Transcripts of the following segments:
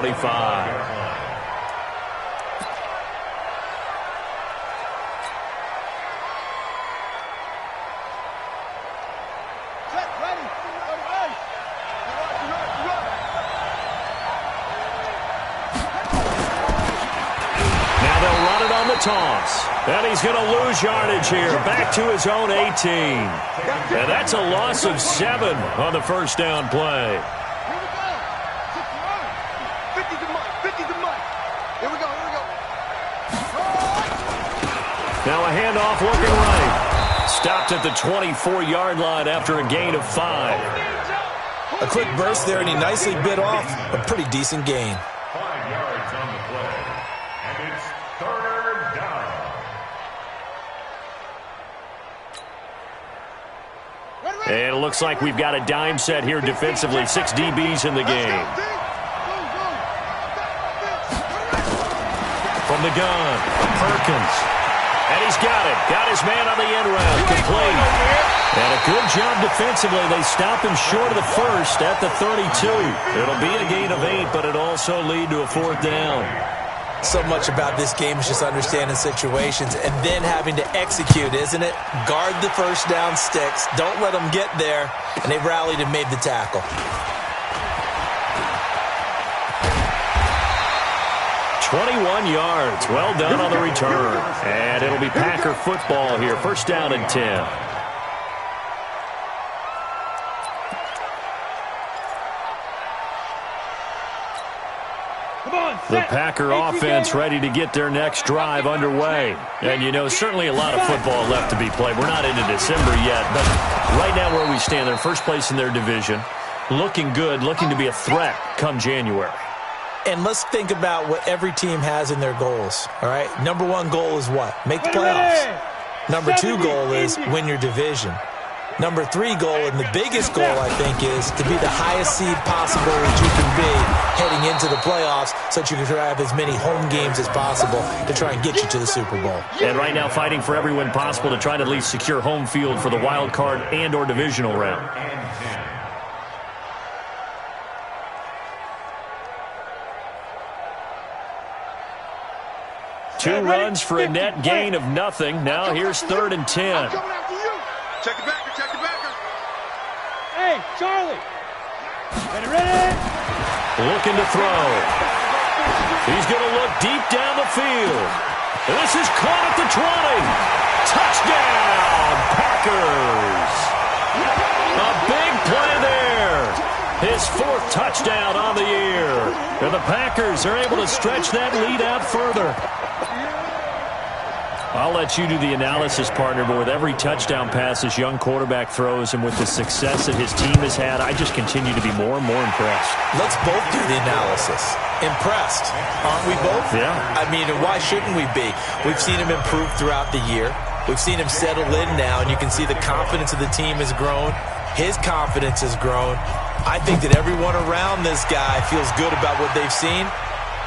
25. Toss. And he's going to lose yardage here. Back to his own 18. And that's a loss of 7 on the first down play. Now a handoff looking right. Stopped at the 24-yard line after a gain of 5. A quick burst there, and he nicely bit off a pretty decent gain. 5 yards on the play. And it's third down. And it looks like we've got a dime set here defensively. 6 DBs in the game. From the gun, Perkins. And he's got it. Got his man on the end round. Complete. And a good job defensively. They stop him short of the first at the 32. It'll be a gain of 8, but it'll also lead to a 4th down. So much about this game is just understanding situations and then having to execute, isn't it? Guard the first down sticks. Don't let them get there. And they rallied and made the tackle. 21 yards. Well done on the return. And it'll be Packer football here. First down and 10. The Packer offense ready to get their next drive underway. And, you know, certainly a lot of football left to be played. We're not into December yet, but right now where we stand, they're first place in their division. Looking good, looking to be a threat come January. And let's think about what every team has in their goals, all right? Number 1 goal is what? Make the playoffs. Number 2 goal is win your division. Number 3 goal, and the biggest goal, I think, is to be the highest seed possible that you can be heading into the playoffs so that you can have as many home games as possible to try and get you to the Super Bowl. And right now fighting for every win possible to try to at least secure home field for the wild card and or divisional round. Two runs for a net gain of nothing. Now here's 3rd and 10. Check it back. Check it back. Hey, Charlie. Ready? Looking to throw. He's going to look deep down the field. This is caught at the 20. Touchdown, Packers. A big play there. His 4th touchdown on the year. And the Packers are able to stretch that lead out further. I'll let you do the analysis, partner, but with every touchdown pass this young quarterback throws and with the success that his team has had, I just continue to be more and more impressed. Let's both do the analysis. Impressed, aren't we both? Yeah. I mean, why shouldn't we be? We've seen him improve throughout the year. We've seen him settle in now, and you can see the confidence of the team has grown. His confidence has grown. I think that everyone around this guy feels good about what they've seen.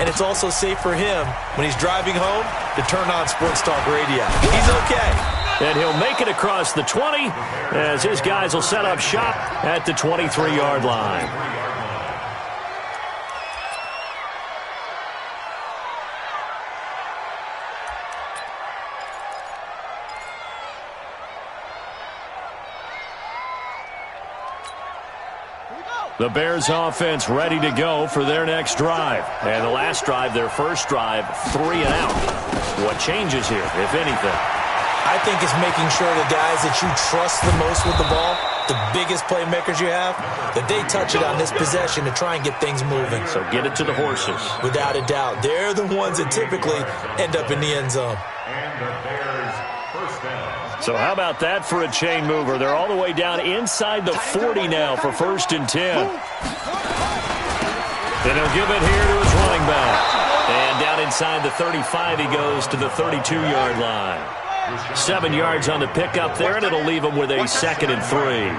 And it's also safe for him when he's driving home to turn on Sports Talk Radio. He's okay. And he'll make it across the 20 as his guys will set up shop at the 23-yard line. The Bears offense ready to go for their next drive. And the last drive, their first drive, 3 and out. What changes here, if anything? I think it's making sure the guys that you trust the most with the ball, the biggest playmakers you have, that they touch it on this possession to try and get things moving. So get it to the horses. Without a doubt. They're the ones that typically end up in the end zone. And the Bears first down. So how about that for a chain mover? They're all the way down inside the 40 now for 1st and 10. Then he'll give it here to his running back. And down inside the 35 he goes to the 32-yard line. 7 yards on the pickup there, and it'll leave him with a 2nd and 3.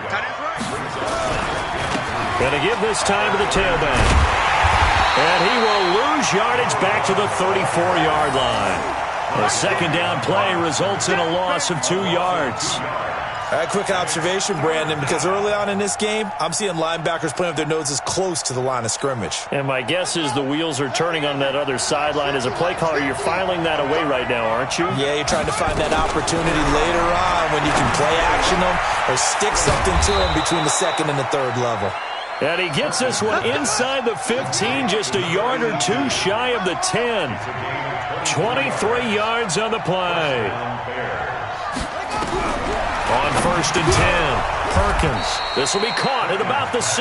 Gonna give this time to the tailback. And he will lose yardage back to the 34-yard line. A 2nd down play results in a loss of 2 yards. All right, quick observation, Brandon, because early on in this game, I'm seeing linebackers playing with their noses close to the line of scrimmage. And my guess is the wheels are turning on that other sideline. As a play caller, you're filing that away right now, aren't you? Yeah, you're trying to find that opportunity later on when you can play action them or stick something to them between the second and the third level. And he gets this one inside the 15, just a yard or two shy of the 10. 23 yards on the play. On 1st and 10, Perkins. This will be caught at about the 6.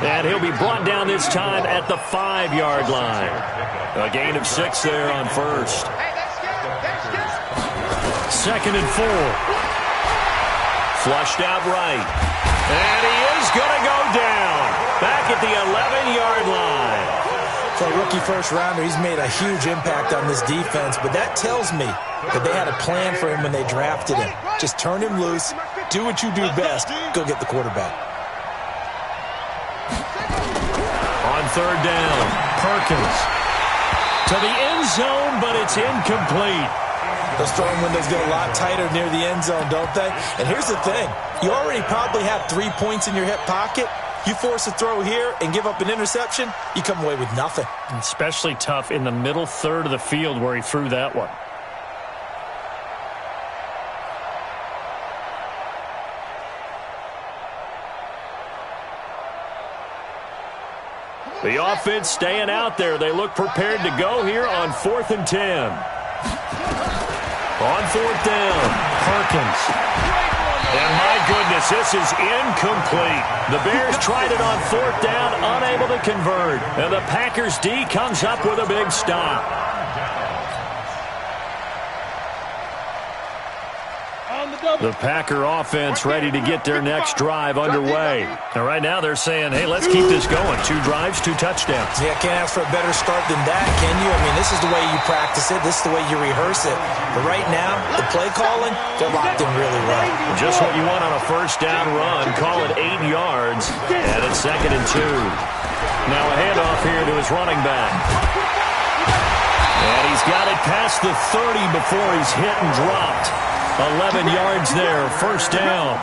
And he'll be brought down this time at the 5-yard line. A gain of 6 there on 1st. 2nd and 4. Flushed out right. And he is going to go down. Back at the 11-yard line. For a rookie first-rounder, he's made a huge impact on this defense, but that tells me that they had a plan for him when they drafted him. Just turn him loose, do what you do best, go get the quarterback. On 3rd down, Perkins. To the end zone, but it's incomplete. Those throwing windows get a lot tighter near the end zone, don't they? And here's the thing. You already probably have 3 points in your hip pocket. You force a throw here and give up an interception, you come away with nothing. Especially tough in the middle third of the field where he threw that one. The offense staying out there. They look prepared to go here on 4th and 10. On 4th down, Perkins. And my goodness, this is incomplete. The Bears tried it on 4th down, unable to convert. And the Packers D comes up with a big stop. The Packer offense ready to get their next drive underway. And right now they're saying, hey, let's keep this going. 2 drives, 2 touchdowns. Yeah, can't ask for a better start than that, can you? I mean, this is the way you practice it. This is the way you rehearse it. But right now, the play calling, they're locked in really well. Just what you want on a 1st down run. Call it 8 yards. And it's 2nd and 2. Now a handoff here to his running back. And he's got it past the 30 before he's hit and dropped. 11 yards there, 1st down.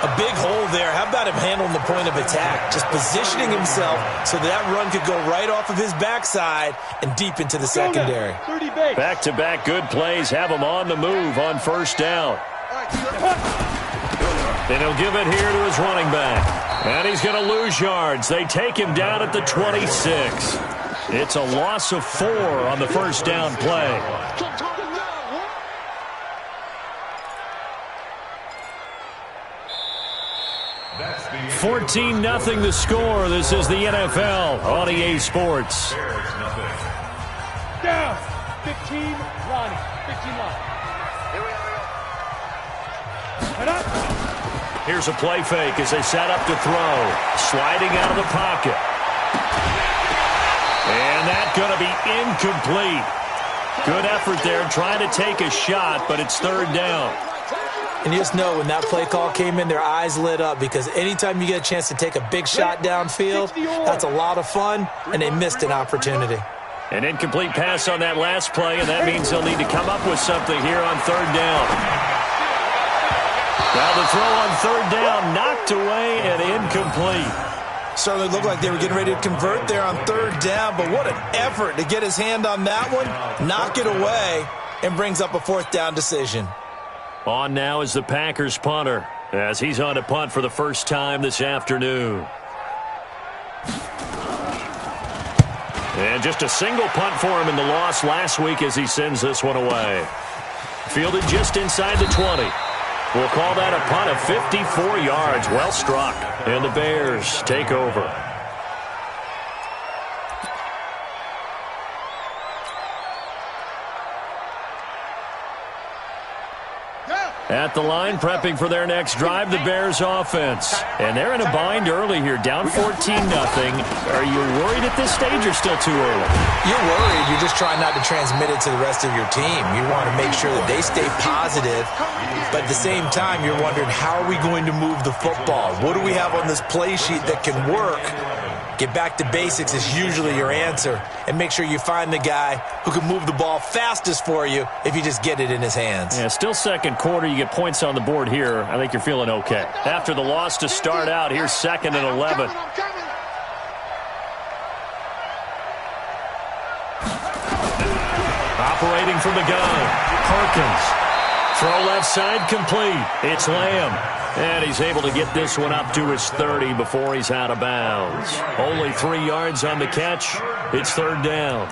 A big hole there. How about him handling the point of attack? Just positioning himself so that run could go right off of his backside and deep into the secondary. Back-to-back good plays have him on the move on 1st down. And he'll give it here to his running back. And he's going to lose yards. They take him down at the 26. It's a loss of 4 on the 1st down play. 14-0 the score. This is the NFL on EA Sports. Down. 15 line. 15 line. Head up. Here's a play fake as they set up to throw. Sliding out of the pocket. And that's going to be incomplete. Good effort there trying to take a shot, but it's 3rd down. And you just know when that play call came in, their eyes lit up because anytime you get a chance to take a big shot downfield, that's a lot of fun, and they missed an opportunity. An incomplete pass on that last play, and that means they'll need to come up with something here on 3rd down. Now the throw on 3rd down, knocked away and incomplete. Certainly looked like they were getting ready to convert there on 3rd down, but what an effort to get his hand on that one, knock it away, and brings up a 4th down decision. On now is the Packers punter as he's on to punt for the first time this afternoon. And just a single punt for him in the loss last week as he sends this one away. Fielded just inside the 20. We'll call that a punt of 54 yards. Well struck. And the Bears take over. At the line, prepping for their next drive, the Bears offense. And they're in a bind early here, down 14-0. Are you worried at this stage or still too early? You're worried. You're just trying not to transmit it to the rest of your team. You want to make sure that they stay positive. But at the same time, you're wondering, how are we going to move the football? What do we have on this play sheet that can work Get back to basics is usually your answer, and make sure you find the guy who can move the ball fastest for you if you just get it in his hands. Yeah, still second quarter. You get points on the board here. I think you're feeling okay. After the loss to start out, here's 2nd and 11. Operating from the gun, Perkins. Throw left side complete. It's Lamb. And he's able to get this one up to his 30 before he's out of bounds. Only 3 yards on the catch. It's 3rd down.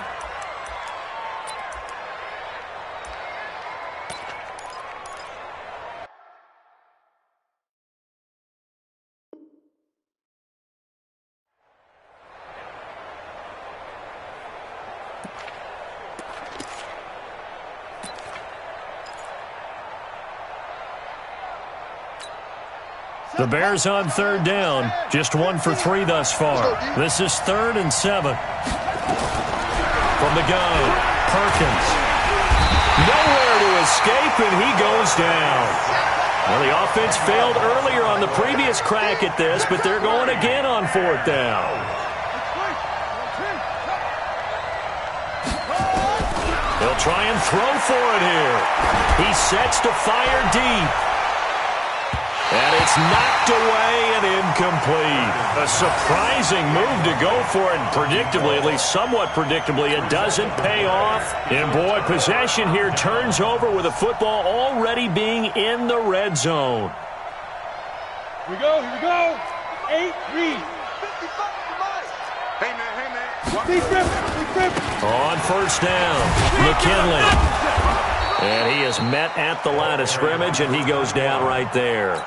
The Bears on 3rd down. Just 1 for 3 thus far. This is 3rd and 7. From the gun, Perkins. Nowhere to escape, and he goes down. Well, the offense failed earlier on the previous crack at this, but they're going again on 4th down. They'll try and throw for it here. He sets to fire deep. And it's knocked away and incomplete. A surprising move to go for it. And predictably, at least somewhat predictably, it doesn't pay off. And boy, possession here turns over with the football already being in the red zone. Here we go, here we go. 8, read. Hey, man. Deep grip. On 1st down, McKinley. And he is met at the line of scrimmage, and he goes down right there.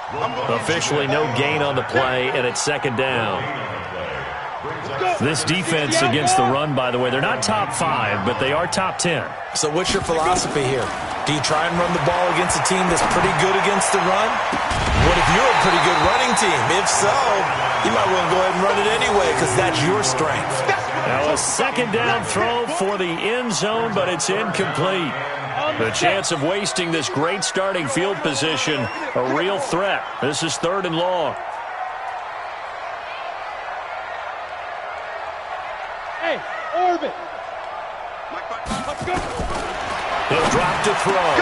Officially no gain on the play, and it's 2nd down. This defense against the run, by the way, they're not top 5, but they are top 10. So what's your philosophy here? Do you try and run the ball against a team that's pretty good against the run? What if you're a pretty good running team? If so, you might want to go ahead and run it anyway because that's your strength. Now a 2nd down throw for the end zone, but it's incomplete. The chance of wasting this great starting field position, a real threat. This is 3rd and long. Hey, orbit. Let's go. He'll drop to throw.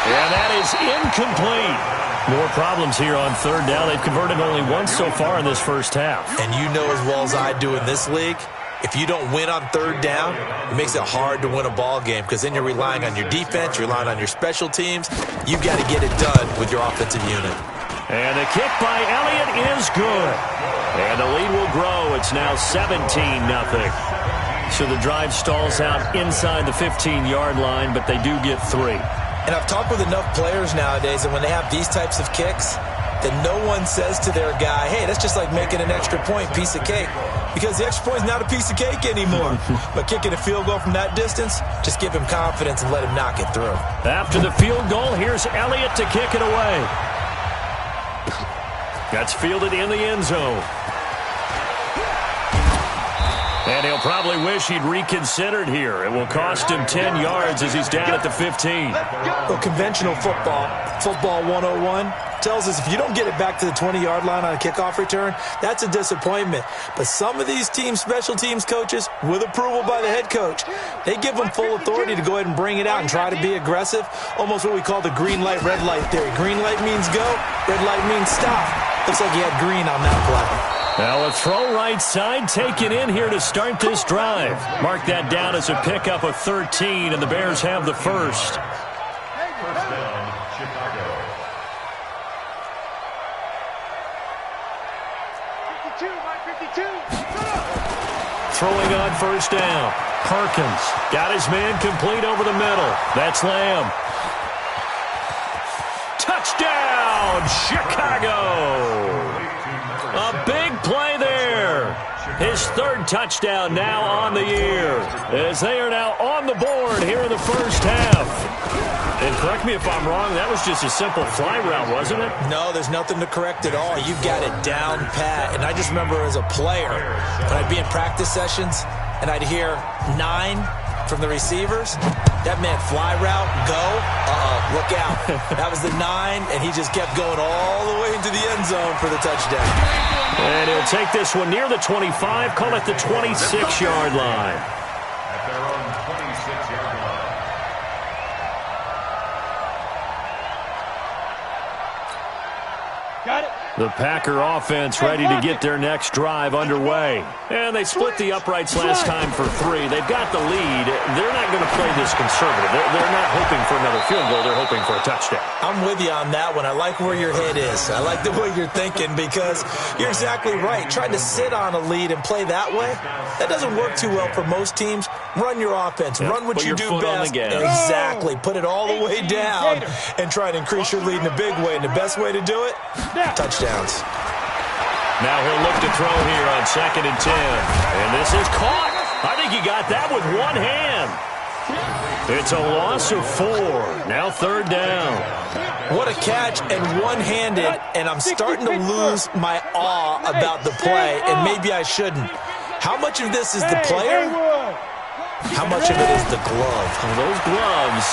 And that is incomplete. More problems here on 3rd down. They've converted only once so far in this first half. And you know as well as I do in this league, if you don't win on 3rd down, it makes it hard to win a ball game because then you're relying on your defense, you're relying on your special teams. You've got to get it done with your offensive unit. And the kick by Elliott is good. And the lead will grow. It's now 17-0. So the drive stalls out inside the 15-yard line, but they do get 3. And I've talked with enough players nowadays that when they have these types of kicks, that no one says to their guy, hey, that's just like making an extra point, piece of cake. Because the extra point is not a piece of cake anymore. But kicking a field goal from that distance, just give him confidence and let him knock it through. After the field goal, here's Elliott to kick it away. That's fielded in the end zone. And he'll probably wish he'd reconsidered here. It will cost him 10 yards as he's down at the 15. Well, conventional football 101, tells us if you don't get it back to the 20-yard line on a kickoff return, that's a disappointment. But some of these team special teams coaches, with approval by the head coach, they give them full authority to go ahead and bring it out and try to be aggressive, almost what we call the green light, red light theory. Green light means go, red light means stop. Looks like he had green on that play. Now a throw right side taken in here to start this drive. Mark that down as a pickup of 13, and the Bears have the first. First down, Chicago. 52. Throwing on first down. Perkins got his man complete over the middle. That's Lamb. Touchdown, Chicago! A big play there. His 3rd touchdown now on the year, as they are now on the board here in the first half. And correct me if I'm wrong, that was just a simple fly route, wasn't it? No, there's nothing to correct at all. You've got it down pat. And I just remember as a player, when I'd be in practice sessions and I'd hear 9, from the receivers. That meant fly route, go. Look out. That was the 9, and he just kept going all the way into the end zone for the touchdown. And he'll take this one near the 25, call it the 26-yard line. At their own 26-yard line. Got it. The Packer offense ready to get their next drive underway. And they split the uprights last time for 3. They've got the lead. They're not going to play this conservative. They're not hoping for another field goal. They're hoping for a touchdown. I'm with you on that one. I like where your head is. I like the way you're thinking because you're exactly right. Trying to sit on a lead and play that way, that doesn't work too well for most teams. Run your offense. Yep, Run what you do best. Exactly. Put it all the way down and try to increase your lead in a big way. And the best way to do it, touchdowns. Now he'll look to throw here on 2nd and 10. And this is caught. I think he got that with one hand. It's a loss of 4. Now 3rd down. What a catch and one-handed, and I'm starting to lose my awe about the play, and maybe I shouldn't. How much of this is the player? How much of it is the glove? Well, those gloves,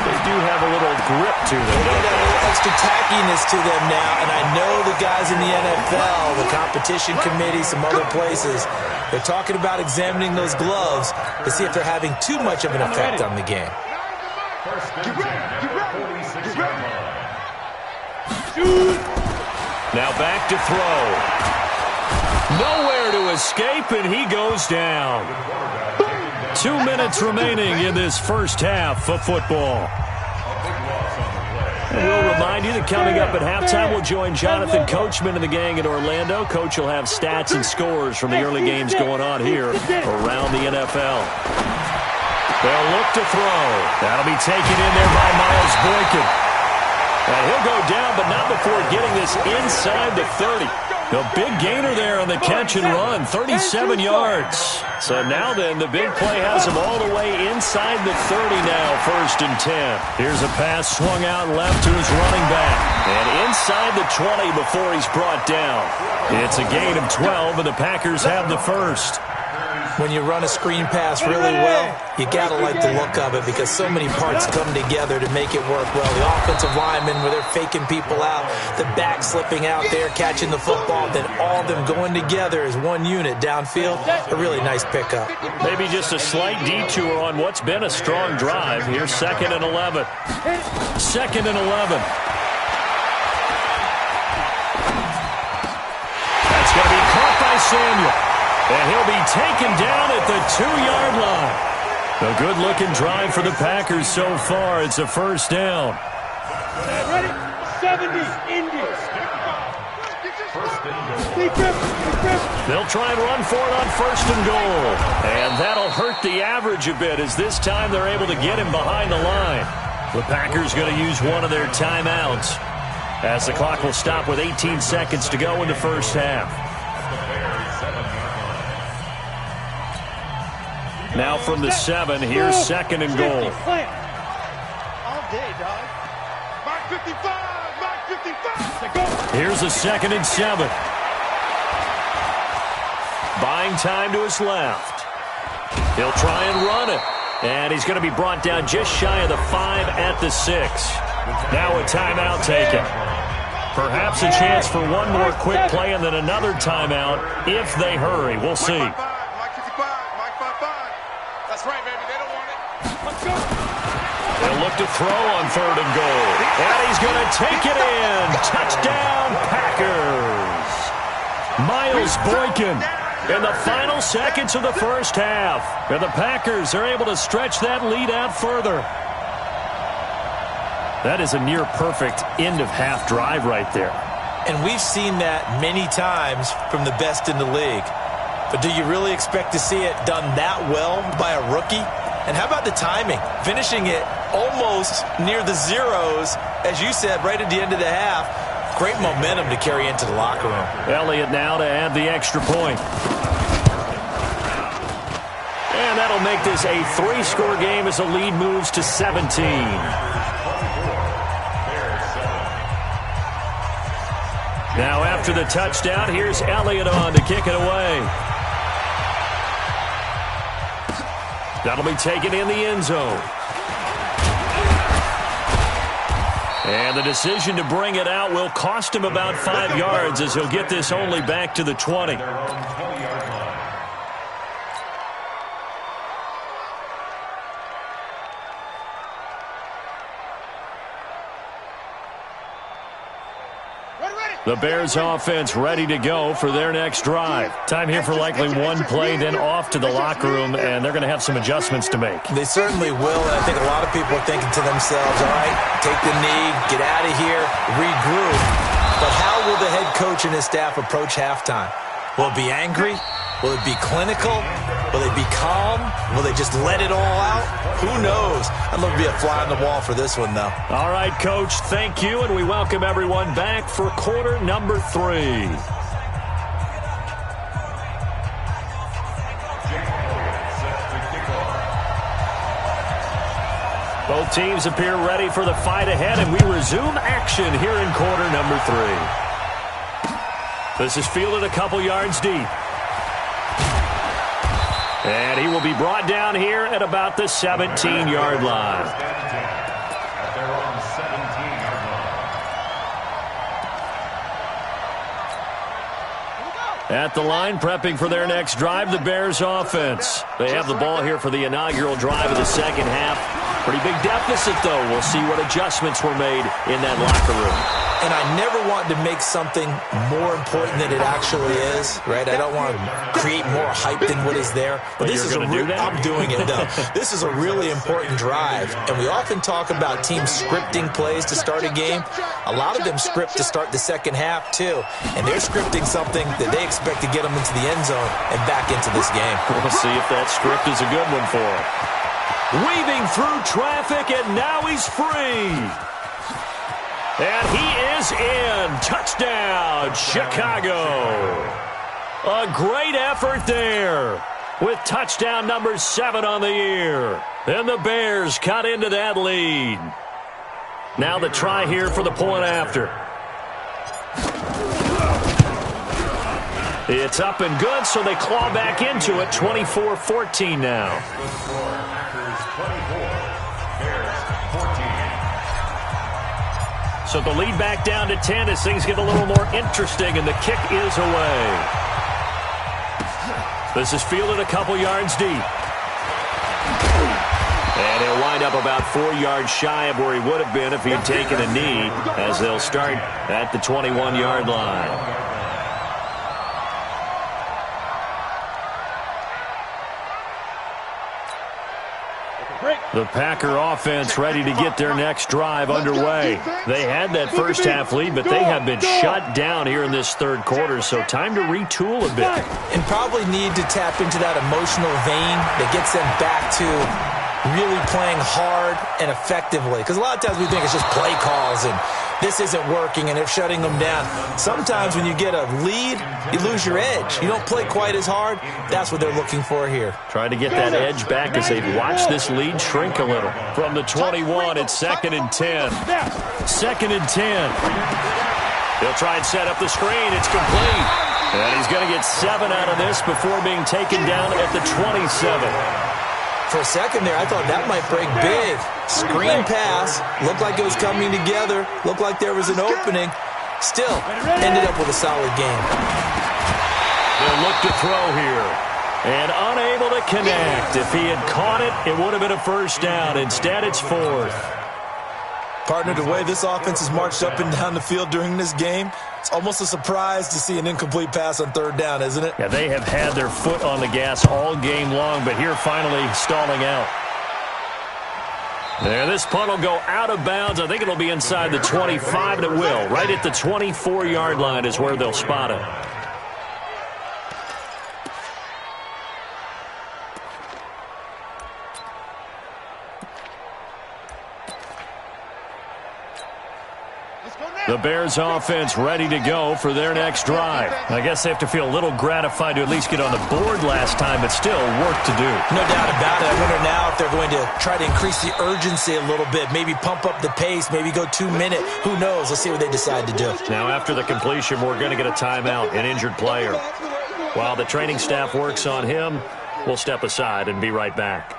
they do have a little grip to them. They got a little extra tackiness to them now, and I know the guys in the NFL, the competition committee, some other places, they're talking about examining those gloves to see if they're having too much of an effect on the game. Now back to throw. Nowhere to escape, and he goes down. 2 minutes remaining in this first half of football. And we'll remind you that coming up at halftime, we'll join Jonathan Coachman and the gang in Orlando. Coach will have stats and scores from the early games going on here around the NFL. They'll look to throw. That'll be taken in there by Miles Boykin. And he'll go down, but not before getting this inside the 30. A big gainer there on the catch and run, 37 yards. So now then, the big play has him all the way inside the 30 now, 1st and 10. Here's a pass swung out left to his running back. And inside the 20 before he's brought down. It's a gain of 12, and the Packers have the first. When you run a screen pass really well, you got to like the look of it because so many parts come together to make it work well. The offensive linemen, where they're faking people out, the back slipping out there, catching the football, then all of them going together as one unit downfield. A really nice pickup. Maybe just a slight detour on what's been a strong drive. Here's 2nd and 11. 2nd and 11. That's going to be caught by Samuel. And he'll be taken down at the 2-yard line. A good-looking drive for the Packers so far. It's a 1st down. Ready? 70, Indians. They'll try and run for it on 1st and goal. And that'll hurt the average a bit as this time they're able to get him behind the line. The Packers going to use one of their timeouts as the clock will stop with 18 seconds to go in the first half. Now from the 7, here's 2nd and goal. All day, dog. Mark 55, Mark 55. Here's a 2nd and 7. Buying time to his left. He'll try and run it. And he's going to be brought down just shy of the 5 at the 6. Now a timeout taken. Perhaps a chance for one more quick play and then another timeout if they hurry. We'll see. They'll look to throw on 3rd and goal. And he's going to take it in. Touchdown, Packers. Miles Boykin in the final seconds of the first half. And the Packers are able to stretch that lead out further. That is a near-perfect end-of-half drive right there. And we've seen that many times from the best in the league. But do you really expect to see it done that well by a rookie? And how about the timing? Finishing it almost near the zeros, as you said, right at the end of the half. Great momentum to carry into the locker room. Elliott now to add the extra point. And that'll make this a 3-score game as the lead moves to 17. Now after the touchdown, here's Elliott on to kick it away. That'll be taken in the end zone. And the decision to bring it out will cost him about 5 yards as he'll get this only back to the 20. The Bears offense ready to go for their next drive. Time here for likely one play, then off to the locker room, and they're going to have some adjustments to make. They certainly will, and I think a lot of people are thinking to themselves, all right, take the knee, get out of here, regroup. But how will the head coach and his staff approach halftime? Will it be angry? Will it be clinical? Will they be calm? Will they just let it all out? Who knows? I'd love to be a fly on the wall for this one, though. All right, Coach, thank you, and we welcome everyone back for quarter number 3. Both teams appear ready for the fight ahead, and we resume action here in quarter number 3. This is fielded a couple yards deep. And he will be brought down here at about the 17-yard line. At the line, prepping for their next drive, the Bears offense. They have the ball here for the inaugural drive of the second half. Pretty big deficit, though. We'll see what adjustments were made in that locker room. And I never want to make something more important than it actually is, right? I don't want to create more hype than what is there. But this is I'm doing it, though. This is a really important drive. And we often talk about teams scripting plays to start a game. A lot of them script to start the second half, too. And they're scripting something that they expect to get them into the end zone and back into this game. We'll see if that script is a good one for them. Weaving through traffic, and now he's free. And he is in. Touchdown, Chicago. A great effort there with touchdown number 7 on the year. And the Bears cut into that lead. Now the try here for the point after. It's up and good, so they claw back into it. 24-14 now. So the lead back down to 10 as things get a little more interesting, and the kick is away. This is fielded a couple yards deep. And he'll wind up about 4 yards shy of where he would have been if he had taken a knee, as they'll start at the 21-yard line. The Packer offense ready to get their next drive underway. They had that first half lead, but they have been shut down here in this third quarter, so time to retool a bit. And probably need to tap into that emotional vein that gets them back to really playing hard and effectively. Because a lot of times we think it's just play calls and this isn't working and they're shutting them down. Sometimes when you get a lead, you lose your edge. You don't play quite as hard. That's what they're looking for here. Trying to get that edge back as they've watched this lead shrink a little. From the 21, it's 2nd and 10. 2nd and 10. He'll try and set up the screen. It's complete. And he's going to get 7 out of this before being taken down at the 27. For a second there, I thought that might break big. Screen pass. Looked like it was coming together. Looked like there was an opening. Still, ended up with a solid game. They'll look to throw here. And unable to connect. If he had caught it, it would have been a first down. Instead, it's 4th. Partner, the way this offense has marched up and down the field during this game, it's almost a surprise to see an incomplete pass on 3rd down, isn't it? Yeah, they have had their foot on the gas all game long, but here finally stalling out. There, this punt will go out of bounds. I think it'll be inside the 25, and it will. Right at the 24-yard line is where they'll spot it. The Bears offense ready to go for their next drive. I guess they have to feel a little gratified to at least get on the board last time, but still work to do. No doubt about it. I wonder now if they're going to try to increase the urgency a little bit, maybe pump up the pace, maybe go 2-minute. Who knows? Let's see what they decide to do. Now after the completion, we're going to get a timeout, an injured player. While the training staff works on him, we'll step aside and be right back.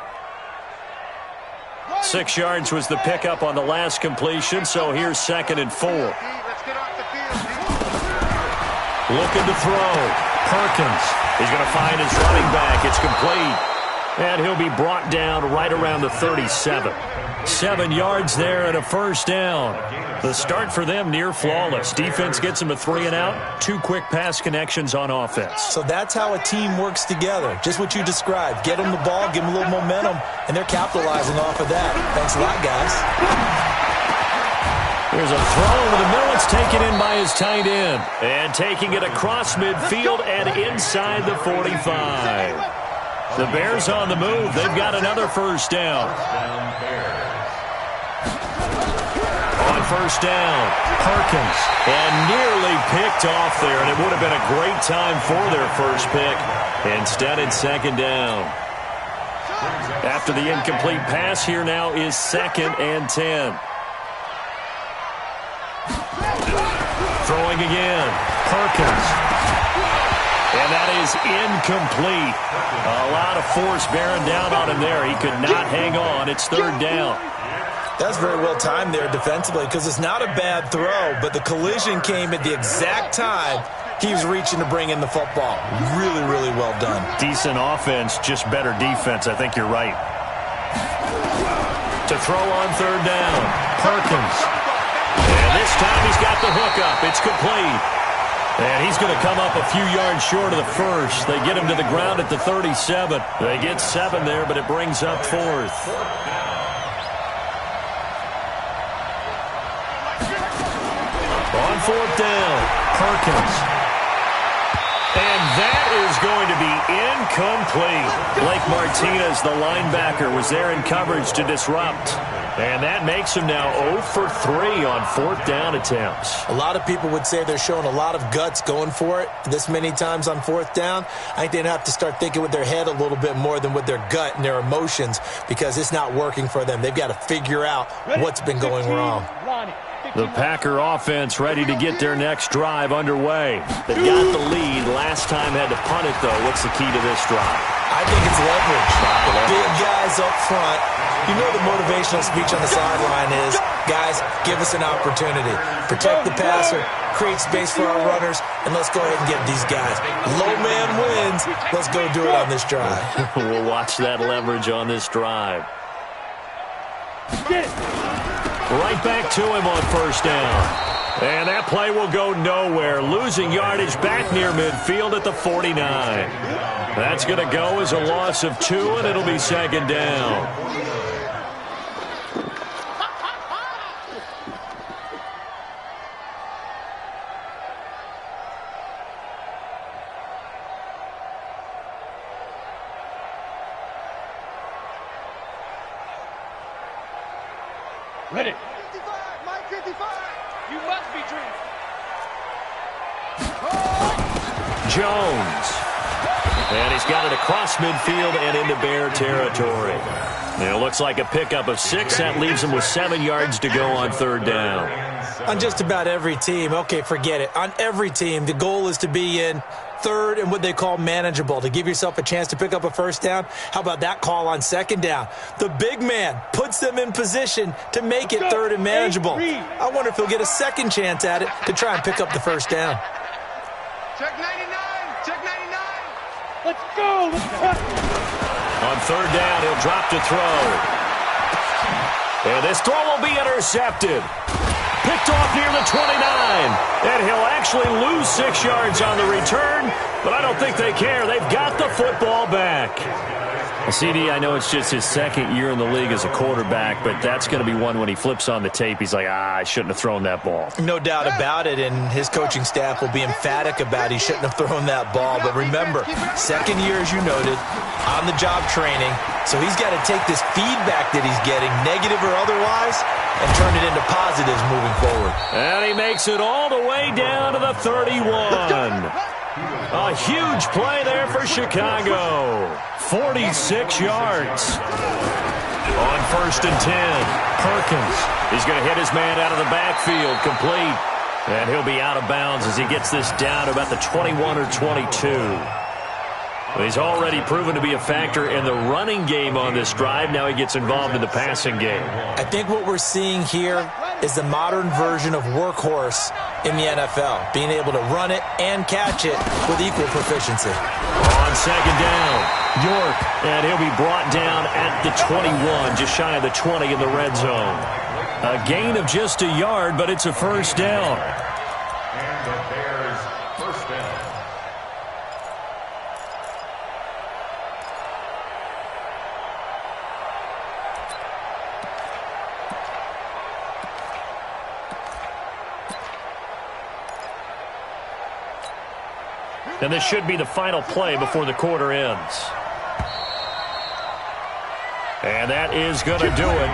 6 yards was the pickup on the last completion, so here's 2nd and 4. Let's get off the field. Looking to throw. Perkins. He's going to find his running back. It's complete. And he'll be brought down right around the 37. 7 yards there and a first down. The start for them near flawless. Defense gets them a 3 and out. 2 quick pass connections on offense. So that's how a team works together. Just what you described. Get them the ball, give them a little momentum, and they're capitalizing off of that. Thanks a lot, guys. Here's a throw over the middle. It's taken in by his tight end. And taking it across midfield and inside the 45. The Bears on the move. They've got another first down. On first down, Perkins. And nearly picked off there, and it would have been a great time for their first pick. Instead, it's 2nd down. After the incomplete pass, here now is 2nd and 10. Throwing again, Perkins. And that is incomplete. A lot of force bearing down on him there. He could not hang on. It's 3rd down. That's very well timed there defensively because it's not a bad throw, but the collision came at the exact time he was reaching to bring in the football. Really, really well done. Decent offense, just better defense. I think you're right. To throw on 3rd down, Perkins. And this time he's got the hook up. It's complete. And he's going to come up a few yards short of the first. They get him to the ground at the 37. They get 7 there, but it brings up 4th. On 4th down, Perkins. And that is going to be incomplete. Blake Martinez, the linebacker, was there in coverage to disrupt. And that makes him now 0 for 3 on 4th down attempts. A lot of people would say they're showing a lot of guts going for it this many times on 4th down. I think they'd have to start thinking with their head a little bit more than with their gut and their emotions because it's not working for them. They've got to figure out what's been going wrong. The Packer offense ready to get their next drive underway. They got the lead. Last time had to punt it, though. What's the key to this drive? I think it's leverage. Big guys up front. You know the motivational speech on the sideline is, guys, give us an opportunity. Protect the passer, create space for our runners, and let's go ahead and get these guys. Low man wins. Let's go do it on this drive. We'll watch that leverage on this drive. Get it. Right back to him on 1st down. And that play will go nowhere. Losing yardage back near midfield at the 49. That's going to go as a loss of 2, and it'll be 2nd down. Ready. 55, Mike 55. You must be dreaming. Jones. And he's got it across midfield and into Bear territory. And it looks like a pickup of 6. That leaves him with 7 yards to go on 3rd down. On just about every team, okay, forget it. On every team, the goal is to be in 3rd and what they call manageable, to give yourself a chance to pick up a first down. How about that call on 2nd down? The big man puts them in position to make it 3rd and manageable. I wonder if he'll get a second chance at it to try and pick up the first down. Check 99. Check 99. Let's go. On 3rd down, he'll drop to throw. And this throw will be intercepted. Picked off near the 29. And he'll actually lose 6 yards on the return, but I don't think they care. They've got the football back. CD, I know it's just his 2nd year in the league as a quarterback, but that's going to be one when he flips on the tape. He's like, I shouldn't have thrown that ball. No doubt about it, and his coaching staff will be emphatic about he shouldn't have thrown that ball. But remember, 2nd year, as you noted, on-the-job training, so he's got to take this feedback that he's getting, negative or otherwise, and turn it into positives moving forward. And he makes it all the way down to the 31. A huge play there for Chicago. 46 yards. On 1st and 10, Perkins. He's going to hit his man out of the backfield, complete. And he'll be out of bounds as he gets this down to about the 21 or 22. He's already proven to be a factor in the running game on this drive. Now he gets involved in the passing game. I think what we're seeing here is the modern version of workhorse in the NFL, being able to run it and catch it with equal proficiency. On second down, York, and he'll be brought down at the 21, just shy of the 20 in the red zone. A gain of just a yard, but it's a first down. And the Bears first down. And this should be the final play before the quarter ends. And that is going to do it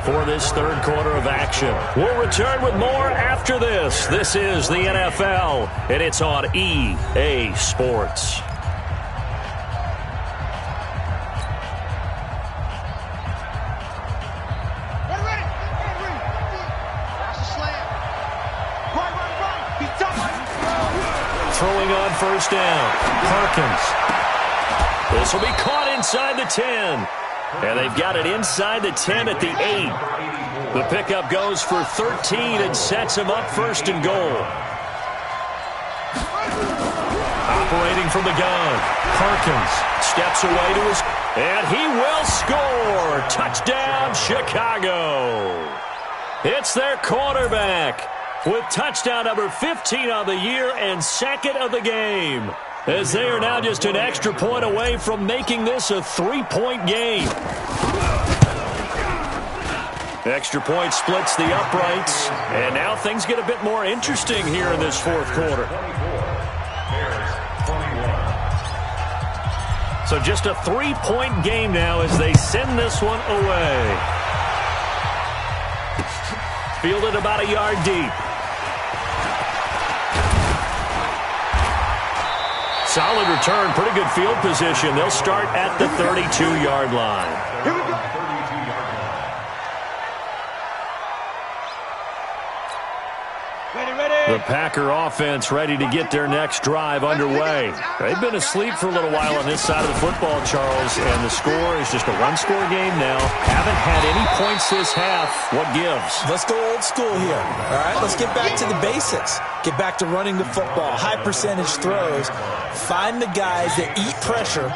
for this third quarter of action. We'll return with more after this. This is the NFL, and it's on EA Sports. Throwing on first down, Harkins. This will be caught inside the 10. And they've got it inside the 10 at the 8. The pickup goes for 13 and sets him up first and goal. Operating from the gun, Harkins steps away to his... And he will score! Touchdown, Chicago! It's their quarterback with touchdown number 15 on the year and second of the game, as they are now just an extra point away from making this a 3-point game. Extra point splits the uprights, and now things get a bit more interesting here in this fourth quarter. So just a 3-point game now as they send this one away. Fielded about a yard deep. Solid return, pretty good field position. They'll start at the 32-yard line. Here we go. The Packer offense ready to get their next drive underway. They've been asleep for a little while on this side of the football, Charles, and the score is just a one-score game now. Haven't had any points this half. What gives? Let's go old school here, all right? Let's get back to the basics. Get back to running the football, high-percentage throws. Find the guys that eat pressure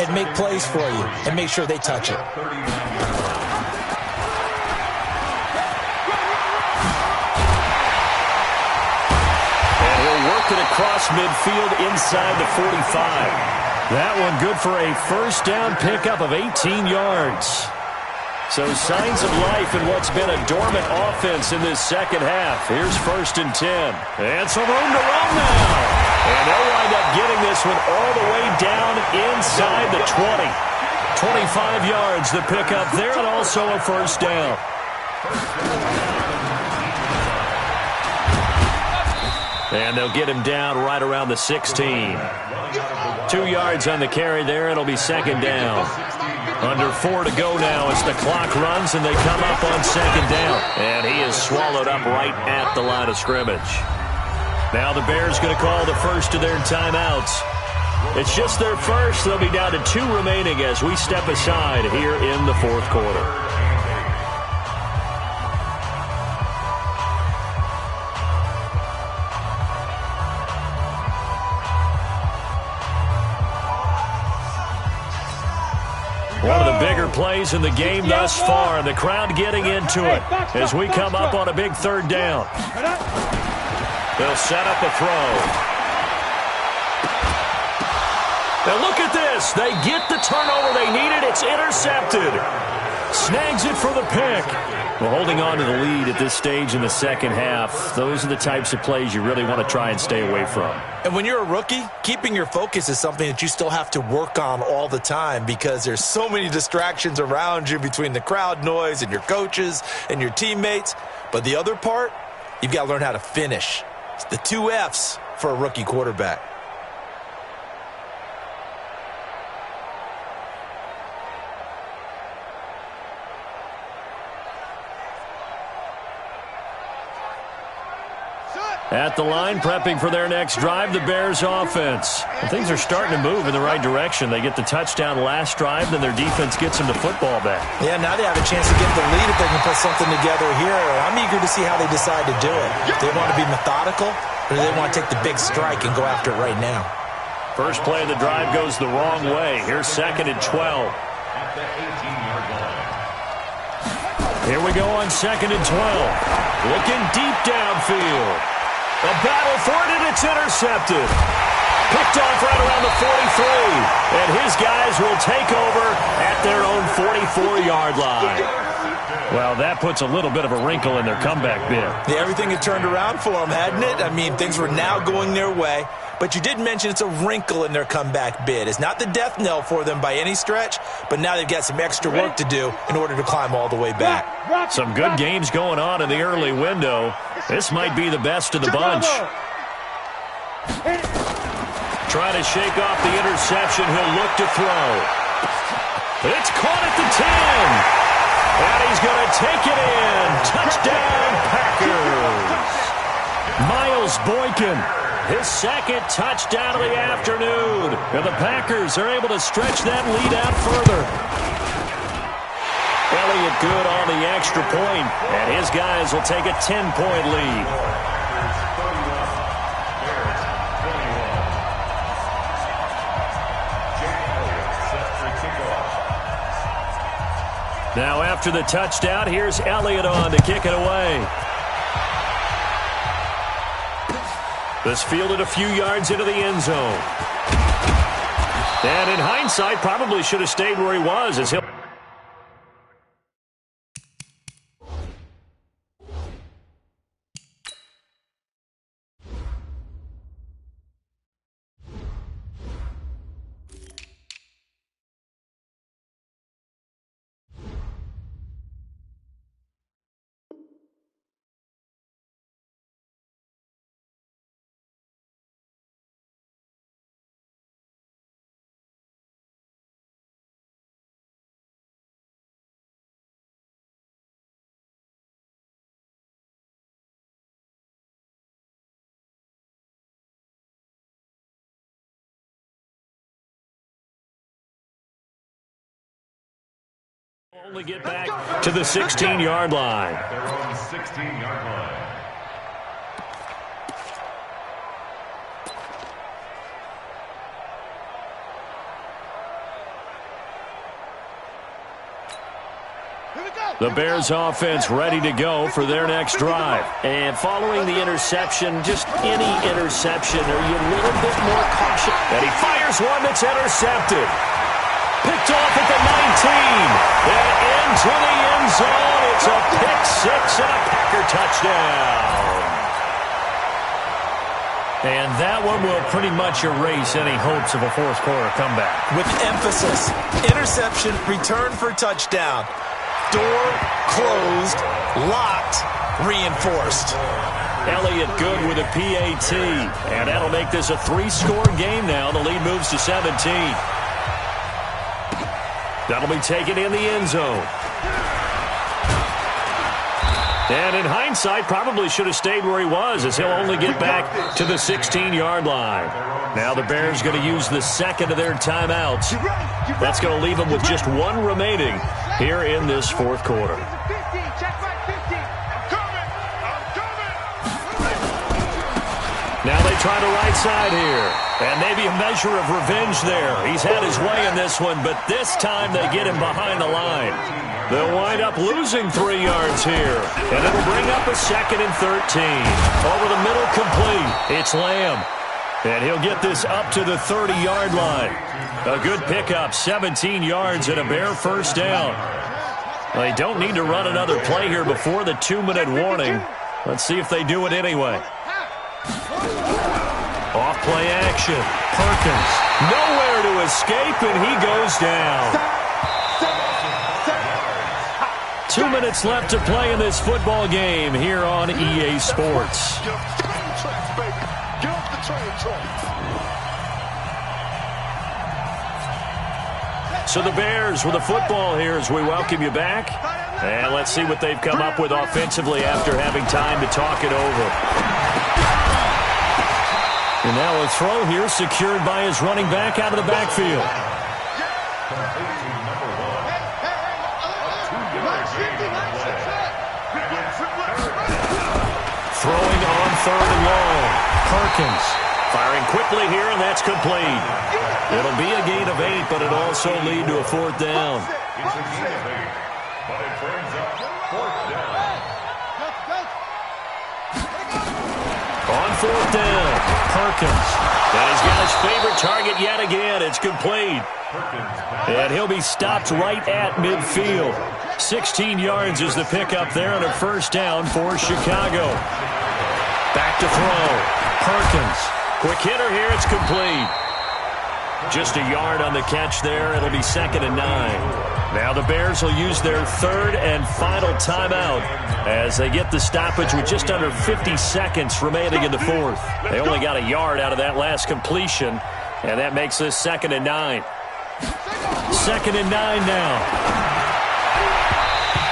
and make plays for you and make sure they touch it. Worked it across midfield inside the 45. That one good for a first down pickup of 18 yards. So signs of life in what's been a dormant offense in this second half. Here's first and 10. And some room to run now. And they'll wind up getting this one all the way down inside the 20. 25 yards the pickup there, and also a first down. And they'll get him down right around the 16. 2 yards on the carry there. It'll be second down. Under 4 to go now as the clock runs and they come up on second down. And he is swallowed up right at the line of scrimmage. Now the Bears going to call the first of their timeouts. It's just their first. They'll be down to 2 remaining as we step aside here in the fourth quarter. One of the bigger plays in the game thus far, and the crowd getting into it as we come up on a big third down. They'll set up a throw. Now look at this. They get the turnover they needed. It's intercepted. Snags it for the pick. Well, holding on to the lead at this stage in the second half, those are the types of plays you really want to try and stay away from. And when you're a rookie, keeping your focus is something that you still have to work on all the time because there's so many distractions around you between the crowd noise and your coaches and your teammates. But the other part, you've got to learn how to finish. It's the 2 F's for a rookie quarterback. At the line, prepping for their next drive, the Bears offense. And things are starting to move in the right direction. They get the touchdown last drive, then their defense gets them the football back. Yeah, now they have a chance to get the lead if they can put something together here. I'm eager to see how they decide to do it. Do they want to be methodical, or do they want to take the big strike and go after it right now? First play of the drive goes the wrong way. Here's 2nd and 12. At the 18-yard line. Here we go on 2nd and 12. Looking deep downfield. A battle for it, and it's intercepted. Picked off right around the 43. And his guys will take over at their own 44-yard line. Well, that puts a little bit of a wrinkle in their comeback bid. Yeah, everything had turned around for them, hadn't it? I mean, things were now going their way. But you did mention it's a wrinkle in their comeback bid. It's not the death knell for them by any stretch, but now they've got some extra work to do in order to climb all the way back. Some good games going on in the early window. This might be the best of the bunch. Trying to shake off the interception. He'll look to throw. It's caught at the 10. And he's going to take it in. Touchdown, Packers. Miles Boykin, his 2nd touchdown of the afternoon. And the Packers are able to stretch that lead out further. Elliott good on the extra point, and his guys will take a 10-point lead. Now after the touchdown, here's Elliott on to kick it away. This fielded a few yards into the end zone. And in hindsight, probably should have stayed where he was as he'll... Only get back to the 16-yard line. Their own 16-yard line. The Bears offense ready to go for their next drive. And following the interception, just any interception, are you a little bit more cautious? And he fires one that's intercepted. Picked off at the 19. And into the end zone. It's a pick six and a Packer touchdown. And that one will pretty much erase any hopes of a fourth quarter comeback. With emphasis, interception, return for touchdown. Door closed, locked, reinforced. Elliott good with a PAT. And that'll make this a 3-score game now. The lead moves to 17. That'll be taken in the end zone. And in hindsight, probably should have stayed where he was as he'll only get back to the 16-yard line. Now the Bears going to use the second of their timeouts. That's going to leave them with just one remaining here in this fourth quarter. Now they try the right side here. And maybe a measure of revenge there. He's had his way in this one, but this time they get him behind the line. They'll wind up losing 3 yards here. And it'll bring up a 2nd and 13. Over the middle complete. It's Lamb. And he'll get this up to the 30-yard line. A good pickup, 17 yards and a Bear first down. They don't need to run another play here before the 2-minute warning. Let's see if they do it anyway. Off play action. Perkins. Nowhere to escape, and he goes down. 2 minutes left to play in this football game here on EA Sports. So the Bears with the football here as we welcome you back. And let's see what they've come up with offensively after having time to talk it over. And now a throw here secured by his running back out of the backfield. Throwing on 3rd and long. Perkins firing quickly here, and that's complete. It'll be a gain of 8, but it'll also lead to a 4th down. It's a gain of 8, but it brings up 4th down. On 4th down, Perkins. And he's got his favorite target yet again. It's complete. And he'll be stopped right at midfield. 16 yards is the pickup there, and a 1st down for Chicago. Back to throw. Perkins. Quick hitter here. It's complete. Just a yard on the catch there. It'll be 2nd and 9. Now the Bears will use their 3rd and final timeout as they get the stoppage with just under 50 seconds remaining in the 4th. They only got a yard out of that last completion, and that makes this 2nd and 9. 2nd and 9 now.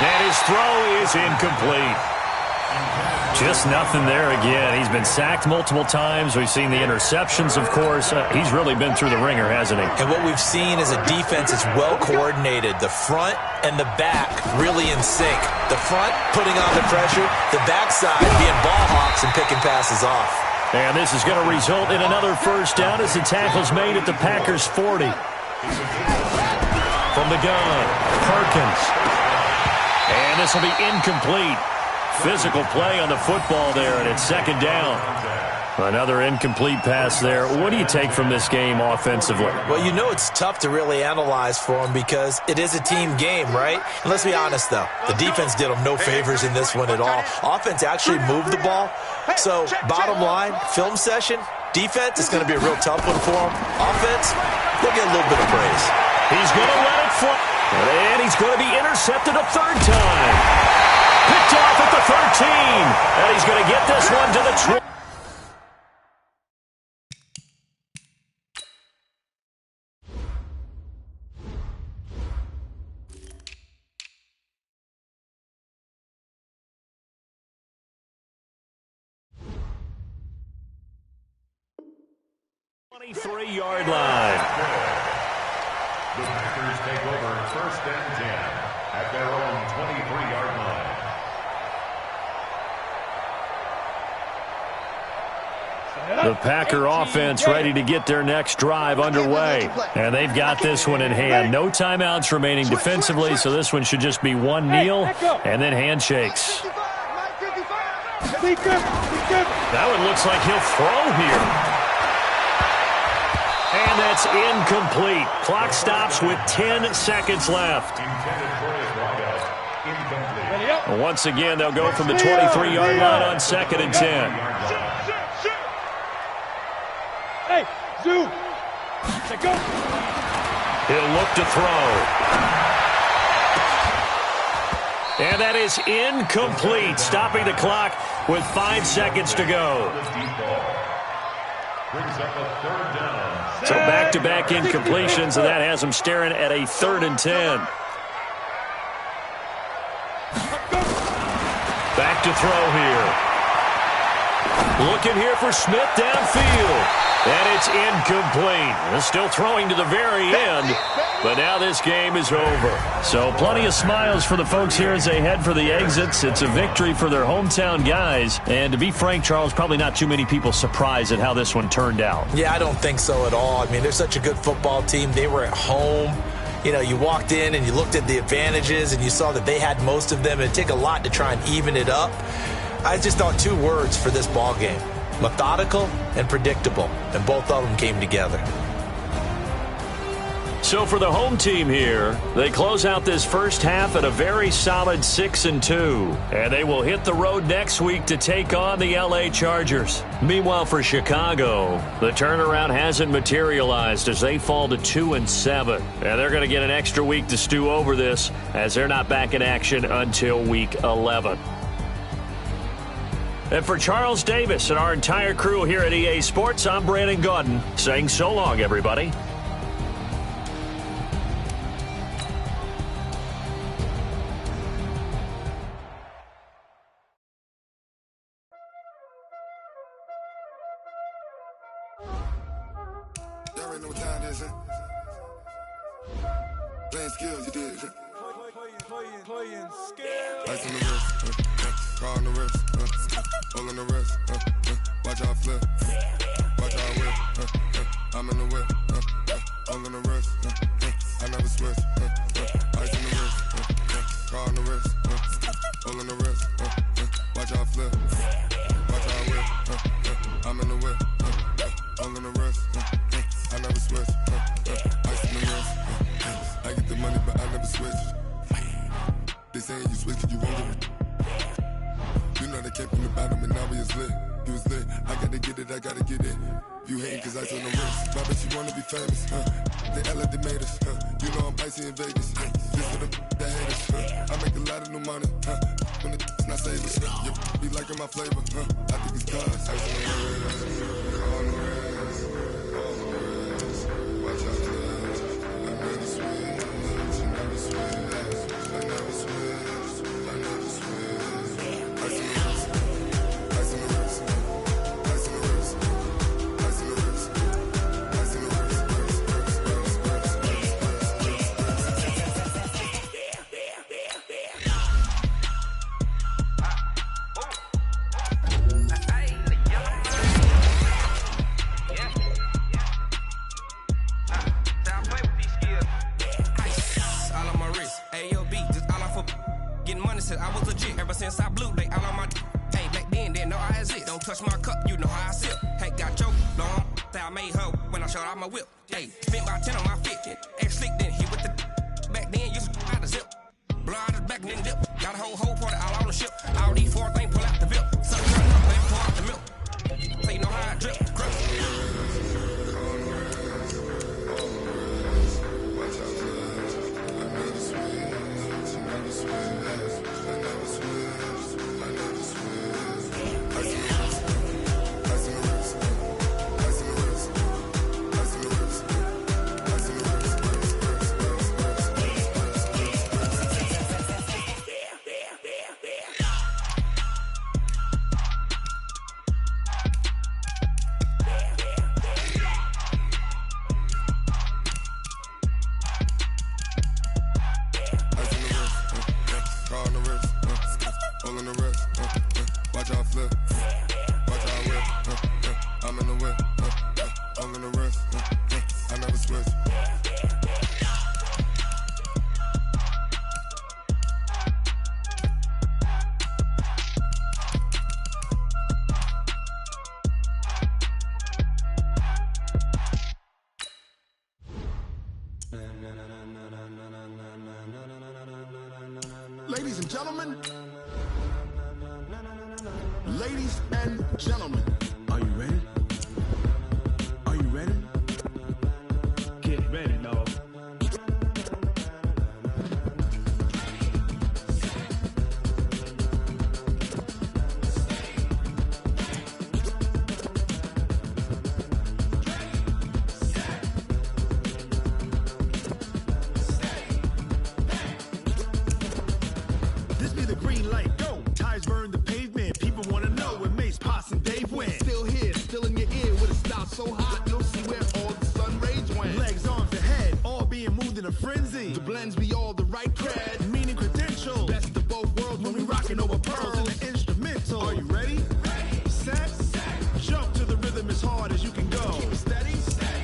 And his throw is incomplete. Just nothing there again. He's been sacked multiple times. We've seen the interceptions, of course. He's really been through the ringer, hasn't he? And what we've seen is a defense that's well coordinated. The front and the back really in sync. The front putting on the pressure. The backside being ball hawks and picking passes off. And this is going to result in another 1st down as the tackle's made at the Packers' 40. From the gun, Perkins. And this will be incomplete. Physical play on the football there, and it's 2nd down. Another incomplete pass there. What do you take from this game offensively? Well, you know it's tough to really analyze for them because it is a team game, right? And let's be honest, though. The defense did them no favors in this one at all. Offense actually moved the ball. So, bottom line, film session, defense is going to be a real tough one for them. Offense, they'll get a little bit of praise. He's going to let it fly. And he's going to be intercepted a 3rd time. Picked off at the 13. And he's going to get this one to the 20. Three-yard line. The Packers take over 1st and 10 at their own 23-yard line. The Packer offense ready to get their next drive underway. And they've got this one in hand. No timeouts remaining defensively, so this one should just be one kneel and then handshakes. Now it looks like he'll throw here. And that's incomplete. Clock stops with 10 seconds left. Once again, they'll go from the 23-yard line on 2nd and 10. Hey, Zoo. Go. He'll look to throw. And that is incomplete, stopping the clock with 5 seconds to go. So back-to-back incompletions, and that has them staring at a 3rd and 10. Back to throw here. Looking here for Smith downfield. And it's incomplete. They're still throwing to the very end, but now this game is over. So plenty of smiles for the folks here as they head for the exits. It's a victory for their hometown guys. And to be frank, Charles, probably not too many people surprised at how this one turned out. Yeah, I don't think so at all. I mean, they're such a good football team. They were at home. You know, you walked in and you looked at the advantages and you saw that they had most of them. It'd take a lot to try and even it up. I just thought 2 words for this ball game: methodical and predictable, and both of them came together. So for the home team here, they close out this first half at a very solid 6-2, and they will hit the road next week to take on the LA Chargers. Meanwhile, for Chicago, the turnaround hasn't materialized as they fall to 2-7, and they're going to get an extra week to stew over this as they're not back in action until week 11. And for Charles Davis and our entire crew here at EA Sports, I'm Brandon Gaudin saying so long, everybody. already know what time it is, huh? Playing skills, you did, huh? Playing skills. Ice on the wrist, car on the wrist, hole in the wrist, watch how I flip, watch how I whip, I'm in the whip, hole in the wrist, I never switch, ice on the wrist, car on the wrist, hole in the wrist, watch how I flip, watch how I whip, I'm in the whip, hole in the wrist, I never switch, ice on the wrist, I get the money but I never switch. They saying you switch 'cause you won't get it. You know they came from the bottom and now we is lit. You was lit, I gotta get it, I gotta get it. You hating 'cause I told the wrist. Why bet you wanna be famous, They elevated us, You know I'm icy in Vegas, Just for the that haters, I make a lot of new money, When it's not savers, You be liking my flavor, I think it's cause ice on the wrist, on the wrist, on the wrist. Watch out, I never switch, I never switch. I never switch, I never switch. Ice on the wrist, ice on the wrist, ice on the wrist, ice on the wrist, ice on the wrist, I was legit ever since I blew they all on my hey back then didn't know I exist. Don't touch my cup, you know how I sip. Hey, got choked, long that I made her when I showed out my whip. Hey, spent about 10 on my 50. Ex slick then hit with the back then used to out the zip. Blow out his back then dip. Got a whole party all on the ship. All these four things pull out the bill. Something turn up, baby, pour out the milk. So you know how I drip, grip. Ladies and gentlemen, ladies and gentlemen, are you ready? Are you ready? Get ready, dog. So hot, you'll see where all the sun rays went. Legs, arms, the head, all being moved in a frenzy. The blends be all the right cred, meaning credential. Best of both worlds when we rockin' over pearls in the instrumental. Are you ready? Ready. Set. Jump to the rhythm as hard as you can go. Keep it steady.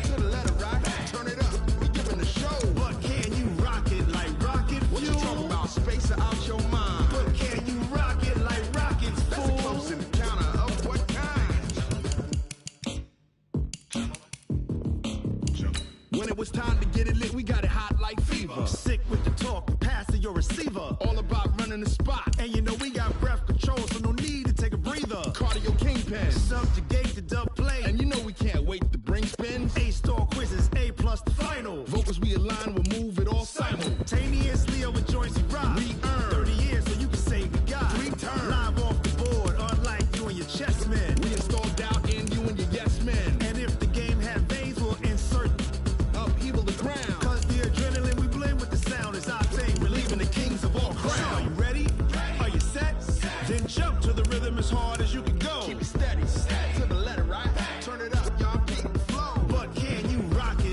To the letter rock. Turn it up. We giving the show. But can you rock it like rocket fuel? What you talking about? Space it out your mind. But can you rock it like rockets, fool? That's a close encounter of what kind? When it was time to get it lit, we got it hot like fever. Sick with the talk, passing your receiver. All about running the spot. And you know we got breath control, so no need to take a breather. Cardio kingpin, subjugate the dub play. And you know we can't wait to bring spins. A-star quizzes, A+ the final. Vocals we align, we'll move it all simultaneously over joints we rock. We earn 30 years so you can say we got 3 turns. Live off the board, unlike you and your chess men. We install doubt in you and your yes men. And if the game had veins, we'll insert upheaval the ground. Cause the adrenaline we blend with the sound is octane, relieving the kings of all crowns. Are you ready? Are you set? Then jump to the rhythm as hard as you can go. Keep it steady, to the letter right. Turn it up, y'all beat the flow. But can you rock it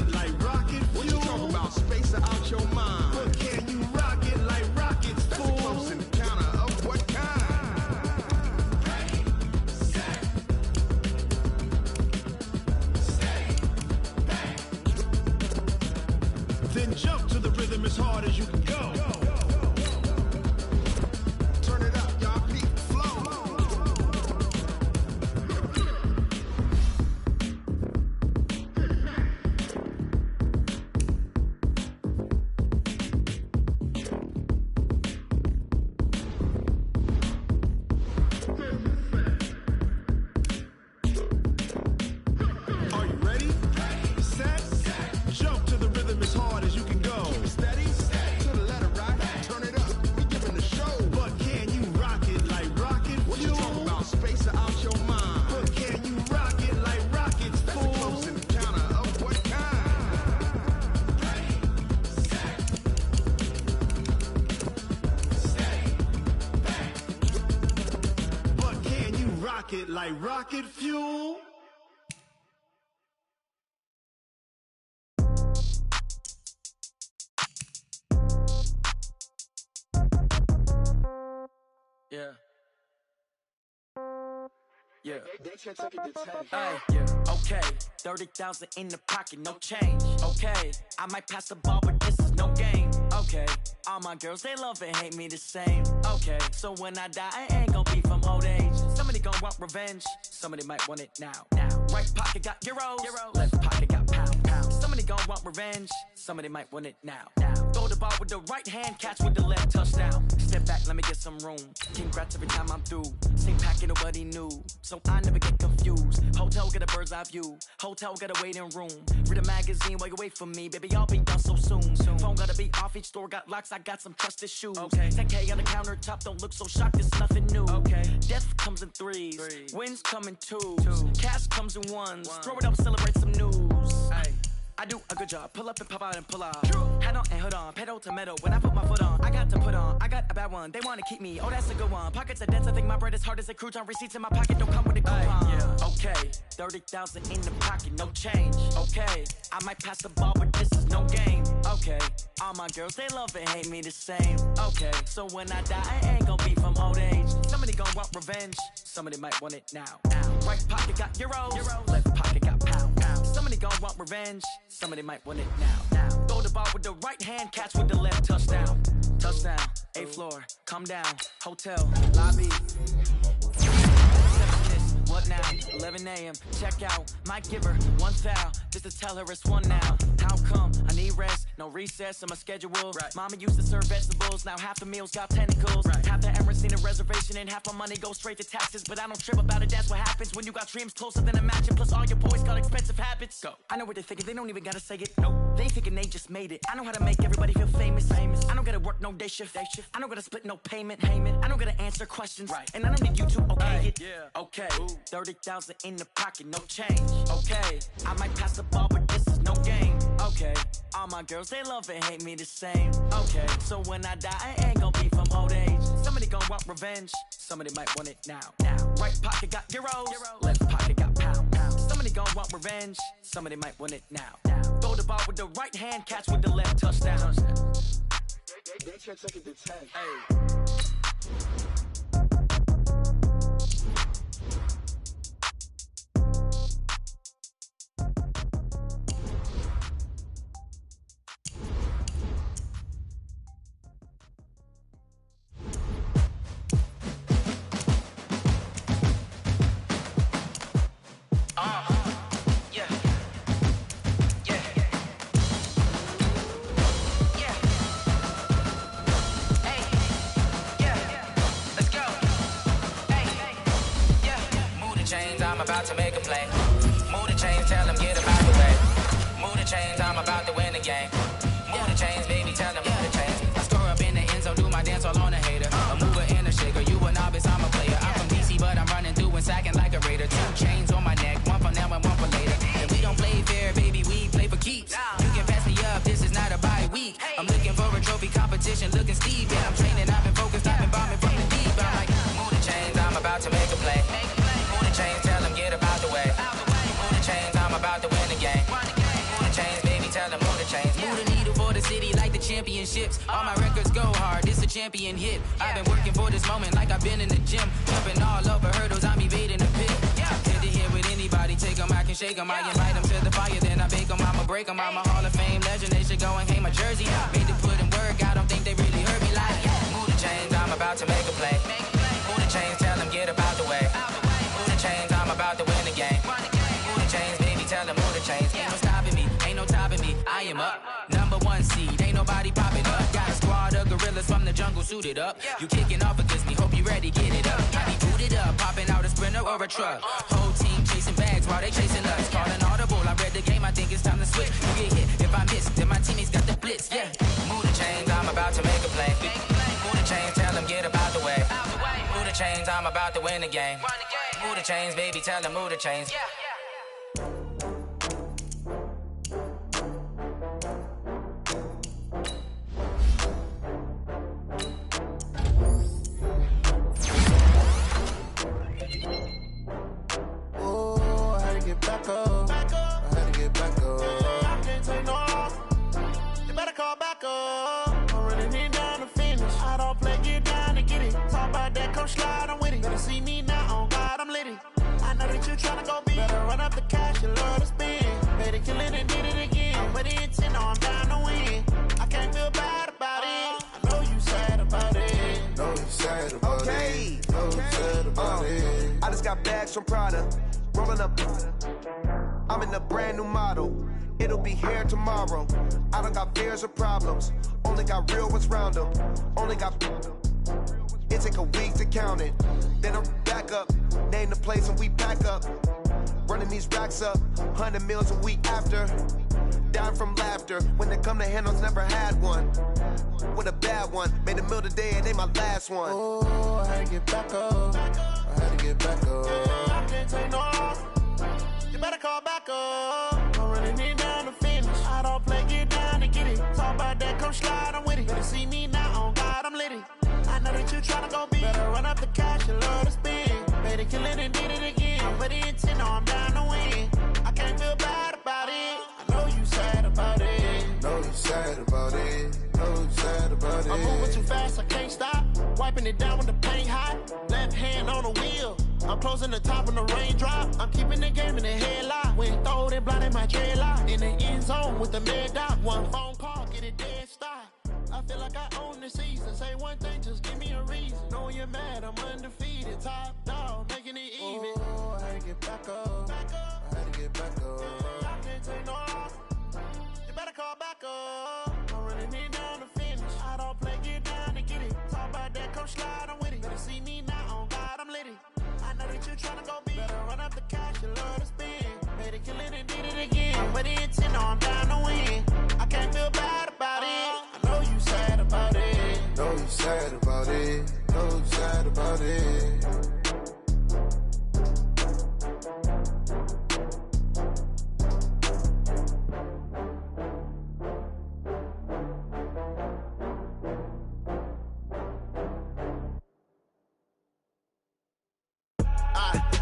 pocket like rocket fuel. Yeah. Yeah. Hey, yeah. Okay. 30,000 in the pocket, no change. Okay. I might pass the ball, but this is no game. Okay. All my girls, they love and hate me the same. Okay. So when I die, I ain't gonna be from old age. Somebody gonna want revenge. Somebody might want it now. Right pocket got euros. Left pocket got pound. Somebody gonna want revenge. Somebody might want it now. Throw the ball with the right hand, catch with the left, touchdown. Step back, let me get some room. Congrats every time I'm through. Same packet, nobody knew. So I never get confused. Hotel get a bird's eye view. Hotel get a waiting room. Read a magazine while you wait for me. Baby, I'll be done so soon. Phone gotta be off, each store got locks. I got some trusted shoes. Okay. 10K on the countertop, don't look so shocked, it's nothing new. Okay. Death comes in threes. Wins come in twos. Cash comes in ones. Throw it up, celebrate some news. Ay. I do a good job, pull up and pop out and pull off. Head on and hood on, pedal to metal. When I put my foot on, I got to put on. I got a bad one, they wanna keep me. Oh, that's a good one. Pockets are dense, I think my bread is hard as a crouton. Receipts in my pocket don't come with a coupon. Yeah. Okay, 30,000 in the pocket, no change. Okay, I might pass the ball, but this is no game. Okay, all my girls, they love and hate me the same. Okay, so when I die, I ain't gonna be from old age. Somebody gonna want revenge. Somebody might want it now. Right pocket got euros. Left pocket got pound. Somebody gonna want revenge. Somebody might want it now. Throw the ball with the right hand, catch with the left, touchdown. Touchdown, 8th floor, come down, hotel, lobby. Receptionist, what now? 11 a.m., check out, might give her one foul, just to tell her it's one now. How come? I need rest, no recess in my schedule. Right. Mama used to serve vegetables, now half the meals got tentacles. Right. Half the Emirates need a reservation and half my money goes straight to taxes. But I don't trip about it, that's what happens when you got dreams closer than a mansion. Plus all your boys got expensive habits. Go. I know what they're thinking, they don't even gotta say it. Nope. They thinking they just made it. I know how to make everybody feel famous. I don't gotta work no day shift. I don't gotta split no payment. I don't gotta answer questions. Right. And I don't need you to okay it. Yeah. Okay. 30,000 in the pocket, no change. Okay. I might pass the ball, but this is no game. Okay. All my girls, they love and hate me the same. Okay. So when I die, I ain't gonna be from old age. Somebody gonna want revenge. Somebody might want it now. Right pocket got euros. Left pocket got pound. Somebody gonna want revenge. Somebody might want it now. Throw the ball with the right hand, catch with the left, touchdown. They check it to 10. Hey. I'm about to make a play. Move the chains, tell them get about the way. Move the chains, I'm about to win the game. Move the chains, baby, tell them move the chains. I score up in the end zone, do my dance all on a hater. A mover and a shaker, you a novice, I'm a player. I'm from DC, but I'm running through and sacking like a raider. 2 chains on my neck, one for now and one for later. And we don't play fair, baby, we play for keeps. You can pass me up, this is not a bye week. I'm looking for a trophy competition, looking Steve. Yeah, I'm training, I've been focused, I've been bombing from the deep. I'm like, move the chains, I'm about to make a play. Move the chains, tell them get about the way. Move the chains, I'm about to win the game. Move the chains, baby, tell them move the chains. Move the needle for the city like the championships. All my records go hard, this a champion hit. I've been working for this moment like I've been in the gym. Jumping all over hurdles, I'm evading the pit. Hit the hit with anybody, take them, I can shake them. I invite them to the fire, then I bake them, I'ma break them. I'm a Hall of Fame legend, they should go and hang my jersey. Made to put in work, I don't think they really heard me like. Move the chains, I'm about to make a play. Move the chains, tell them get about the way. Move the chains, I'm about to win the game. Move the chains, baby, tell them move the chains. Ain't no stopping me, ain't no topping me. I am up, #1 seed, ain't nobody popping up. Got a squad of gorillas from the jungle suited up. You kicking off against me, hope you ready, get it up. I be booted up, popping out a Sprinter or a truck. Whole team chasing bags while they chasing us. Calling audible, I read the game, I think it's time to switch. You get hit, if I miss, then my teammates got the blitz, yeah. Move the chains, I'm about to make a play. Move the chains, tell them get about the way. Move the chains, I'm about to win the game. Move the chains, baby, tell them move the chains. you tryna go be. Better run up the cash, you love to spend. Made it, kill it, and did it again. Put it in 10, now I'm down to win. I can't feel bad about it. I know you sad about it. Know you sad about it. Know you sad about it. I just got bags from Prada. Rolling up. I'm in a brand new model. It'll be here tomorrow. I don't got fears or problems. Only got real ones round them. Only got. It take a week to count it. Then I'm back up. Name the place and we pack up. Running these racks up. 100 meals a week after. Down from laughter. When they come to handles, never had one. With a bad one. Made a meal today and ain't my last one. Oh, I had to get back up. I had to get back up. I can't take no loss. You better call back up. I'm running it down to finish. I don't play, get down to get it. Talk about that, come slide, I'm with it. Better see me now, on God, I'm litty. I know that you tryna go be. Better run up the cash, you love to spend. Made it, kill it, and did it again. Put it in 10, now I'm down to win. I can't feel bad about it. I know you sad about it. Know you sad about it. Know you sad about it. I'm moving too fast, I can't stop. Wiping it down with the paint hot. Left hand on the wheel. I'm closing the top when the raindrop. I'm keeping the game in the headlock. When throw it blind in my dreadlock. In the end zone with the mad dot. One phone call, get it dead stop. I feel like I own the season. Say one thing, just give me a reason. Knowing you're mad, I'm undefeated. Top dog, making it even. Oh, I had to get back up. I had to get back up. I can't take no loss. You better call back up. I'm running it down to finish. I don't play, get down to get it. Talk about that, come slide, I'm with it. Better see me now, on God, I'm litty. I know that you tryna go be. Better run up the cash, you love to spend. Made it, kill it, and did it again. Put it in 10, now I'm down to win. I can't feel bad about it. I know you sad about it. Know you sad about it. Know you sad about it.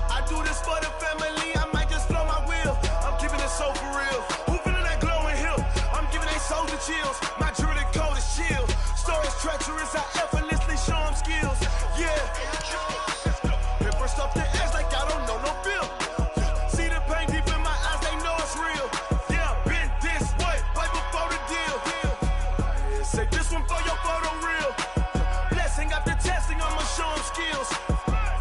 I do this for the family, I might just blow my wheel. I'm keeping it so for real. Who feeling that glowing hill? I'm giving they soldier chills. My jewelry cold is chill. Stories treacherous, I effortlessly show them skills. Yeah. Hit first off the edge like I don't know no feel. See the pain deep in my eyes, they know it's real. Yeah, been this way, right before the deal. Say this one for your photo real. Blessing after testing, I'ma show them skills.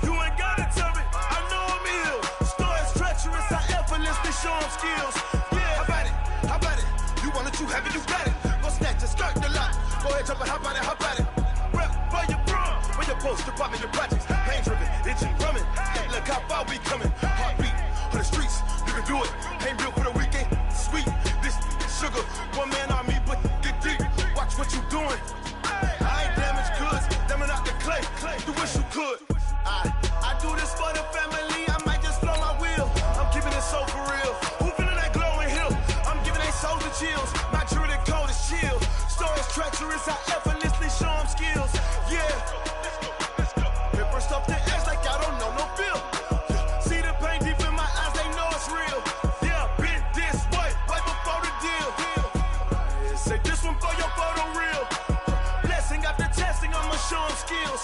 You ain't gotta tell me, I know I'm ill. Stories treacherous, I effortlessly show them skills. Yeah, how about it? How about it? You want it, you have it, you got it. Go snatch it, skirt the lot. Go ahead, jump it, how about it? How about it? Rep for your bro, when your post, your pop, your projects. Pain driven, itching, drumming. Hey, look how far we coming. Heartbeat for the streets, you can do it. Ain't built for the weekend. Sweet, this sugar, one man army, but get deep. Watch what you doing. I ain't damaged goods, damn it out the clay. You wish you could. I do this for the family, I might just blow my wheel. I'm keeping it so for real. Who feeling that glowing hill? I'm giving they soldier chills. My jewelry cold is chill. Stories treacherous, I effortlessly show them skills. Yeah. Hit first off the edge like I don't know no feel. See the pain deep in my eyes, they know it's real. Yeah, been this way, right before the deal. Say this one for your photo real. Blessing after testing, I'ma show them skills.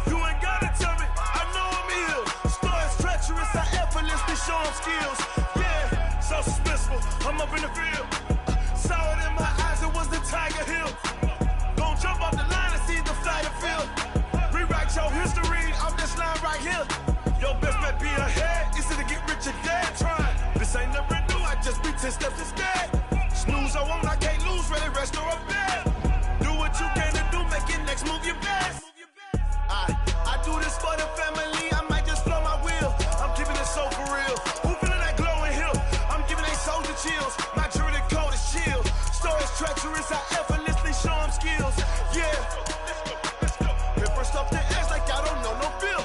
You ain't gotta tell me, I know I'm ill. Stories treacherous, I effortlessly show them skills. Yeah, so suspenseful, I'm up in the field. Saw it in my eyes, it was the Tiger Hill. Gon' jump off the line and see the fly the field. Rewrite your history off this line right here. Your best bet be ahead, easy to get rich or dead trying. This ain't never new, I just be 10 steps instead. Snooze I won't, I can't lose, ready, rest or a bed. Do what you can to do, make your next move your best. I do this for the family, I might just blow my wheel. I'm keeping it so for real. Who feeling that glowing hill? I'm giving they soldier chills. My jewelry cold is chill. Stories treacherous, I effortlessly show them skills. Yeah. Hit first off the edge like I don't know no feel.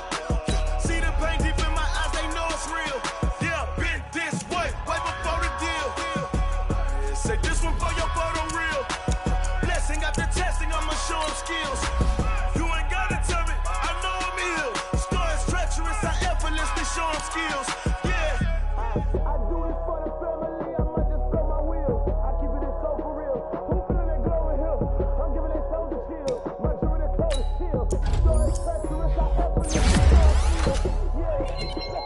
See the pain deep in my eyes, they know it's real. Yeah, been this way, right before the deal. Say this one for your photo real. Blessing after testing, I'ma show them skills. You ain't gotta tell me, I know I'm ill. Stories treacherous, I effortlessly show them skills. Yeah. I do this for the family, I might just blow my wheel. I keep it so for real. Who feeling that glowing hill? I'm giving it soldier chill. My jewelry cold is chill. Stories treacherous, I effortlessly show them skills. Yeah.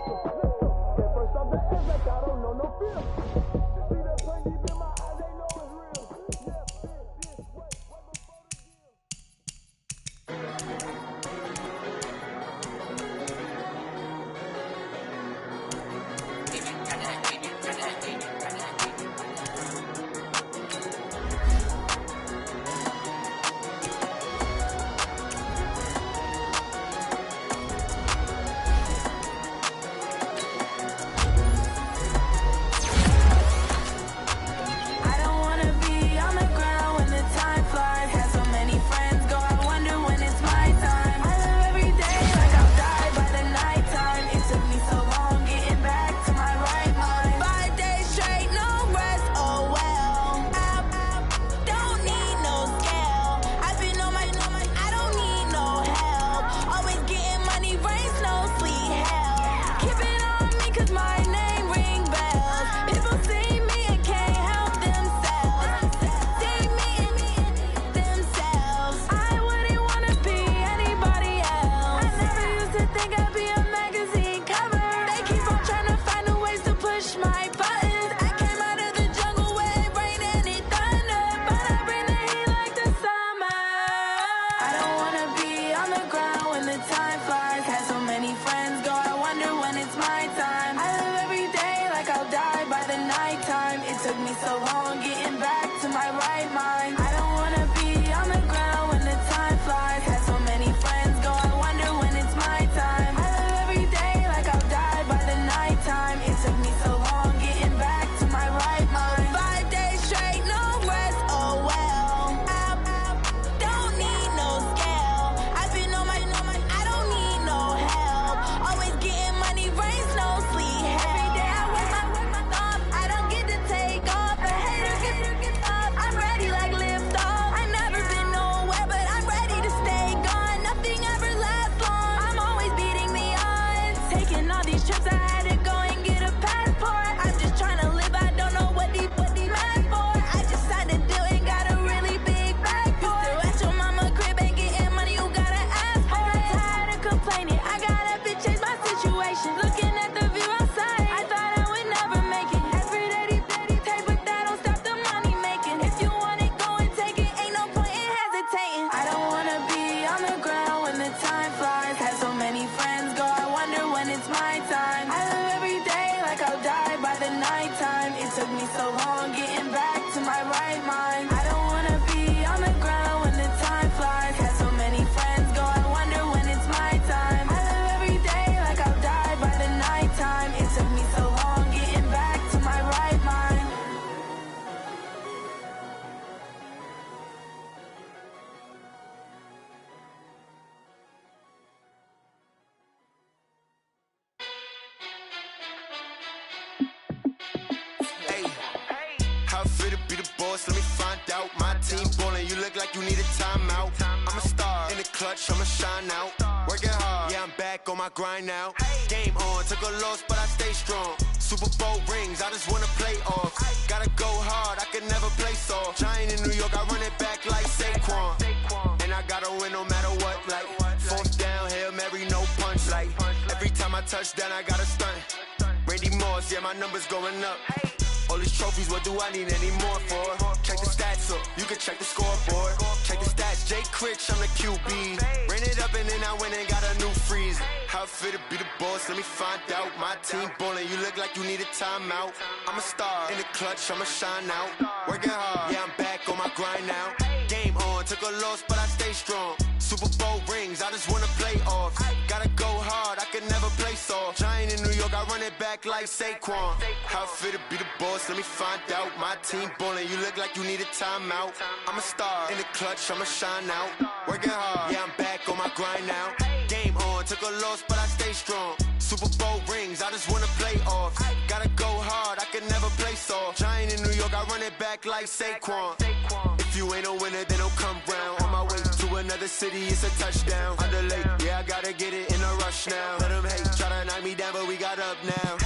My grind now. Game on, took a loss, but I stay strong. Super Bowl rings, I just wanna play off. Gotta go hard, I can never play soft. Giant in New York, I run it back like Saquon. And I gotta win no matter what, like fourth down, Hail Mary, no punch. Like every time I touch down, I gotta stunt. Randy Moss, yeah, my numbers going up. All these trophies, what do I need any more for? Check the stats up, you can check the scoreboard. Check the stats, Jay Critch, I'm the QB. Ran it up and then I went and got a new freeze. How it feel to be the boss, let me find out. My team ballin', you look like you need a timeout. I'm a star, in the clutch, I'ma shine out. Working hard, yeah, I'm back on my grind now. Game on, took a loss, but I stay strong. Super Bowl rings, I just wanna play off. Gotta go hard, I can never play soft. Giant in New York, I run it back like Saquon. How it feel to be the boss, let me find out. My team ballin', you look like you need a timeout. I'm a star, in the clutch, I'ma shine out. Working hard, yeah, I'm back on my grind now. Game on, took a loss, but I stay strong. Super Bowl rings, I just wanna play off. Gotta go hard, I can never play soft. Giant in New York, I run it back like Saquon. If you ain't a winner, then don't come round. On my way to another city, it's a touchdown. Underlay, yeah, I gotta get it in a rush now. Let them hate, try to knock me down, but we got up now.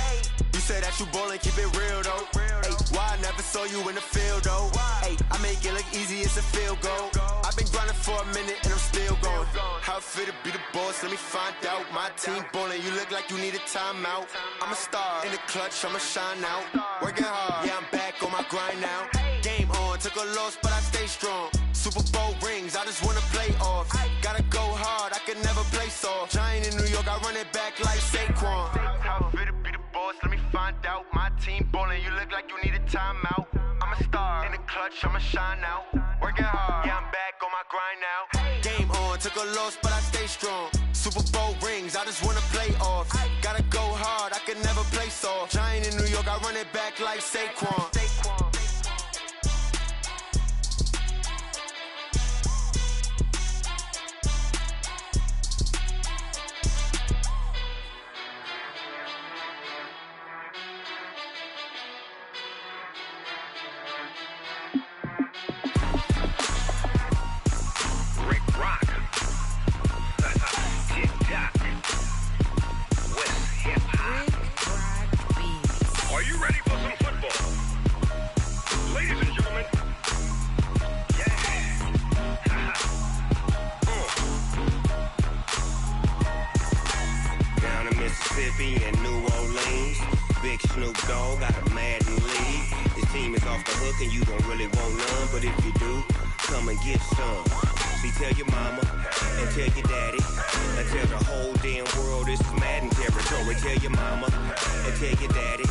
You say that you ballin', keep it real though. Hey, why I never saw you in the field though? Hey, I make it look easy, it's a field goal. I've been grinding for a minute and I'm still going. How it feel to be the boss, boss, let me find out. My team ballin', you look like you need a timeout. I'm a star in the clutch, I'ma shine out. Working hard, yeah, I'm back on my grind now. Game on, took a loss, but I stay strong. Super Bowl rings, I just wanna play off. Gotta go hard, I can never play soft. Giant in New York, I run it back like Saquon. How fit to be the boss, let me find out. My team ballin', you look like you need a timeout. I'm a star in the clutch, I'ma shine out. Working hard, yeah, I'm back on my grind now. Game on, took a loss, but I stay strong. Super Bowl rings, I just wanna play off. Gotta go hard, I can never play soft. Giant in New York, I run it back like Saquon. And New Orleans, big Snoop Dogg got a Madden league. His team is off the hook and you don't really want none, but if you do, come and get some. See, tell your mama and tell your daddy and tell the whole damn world this is Madden territory. Tell your mama and tell your daddy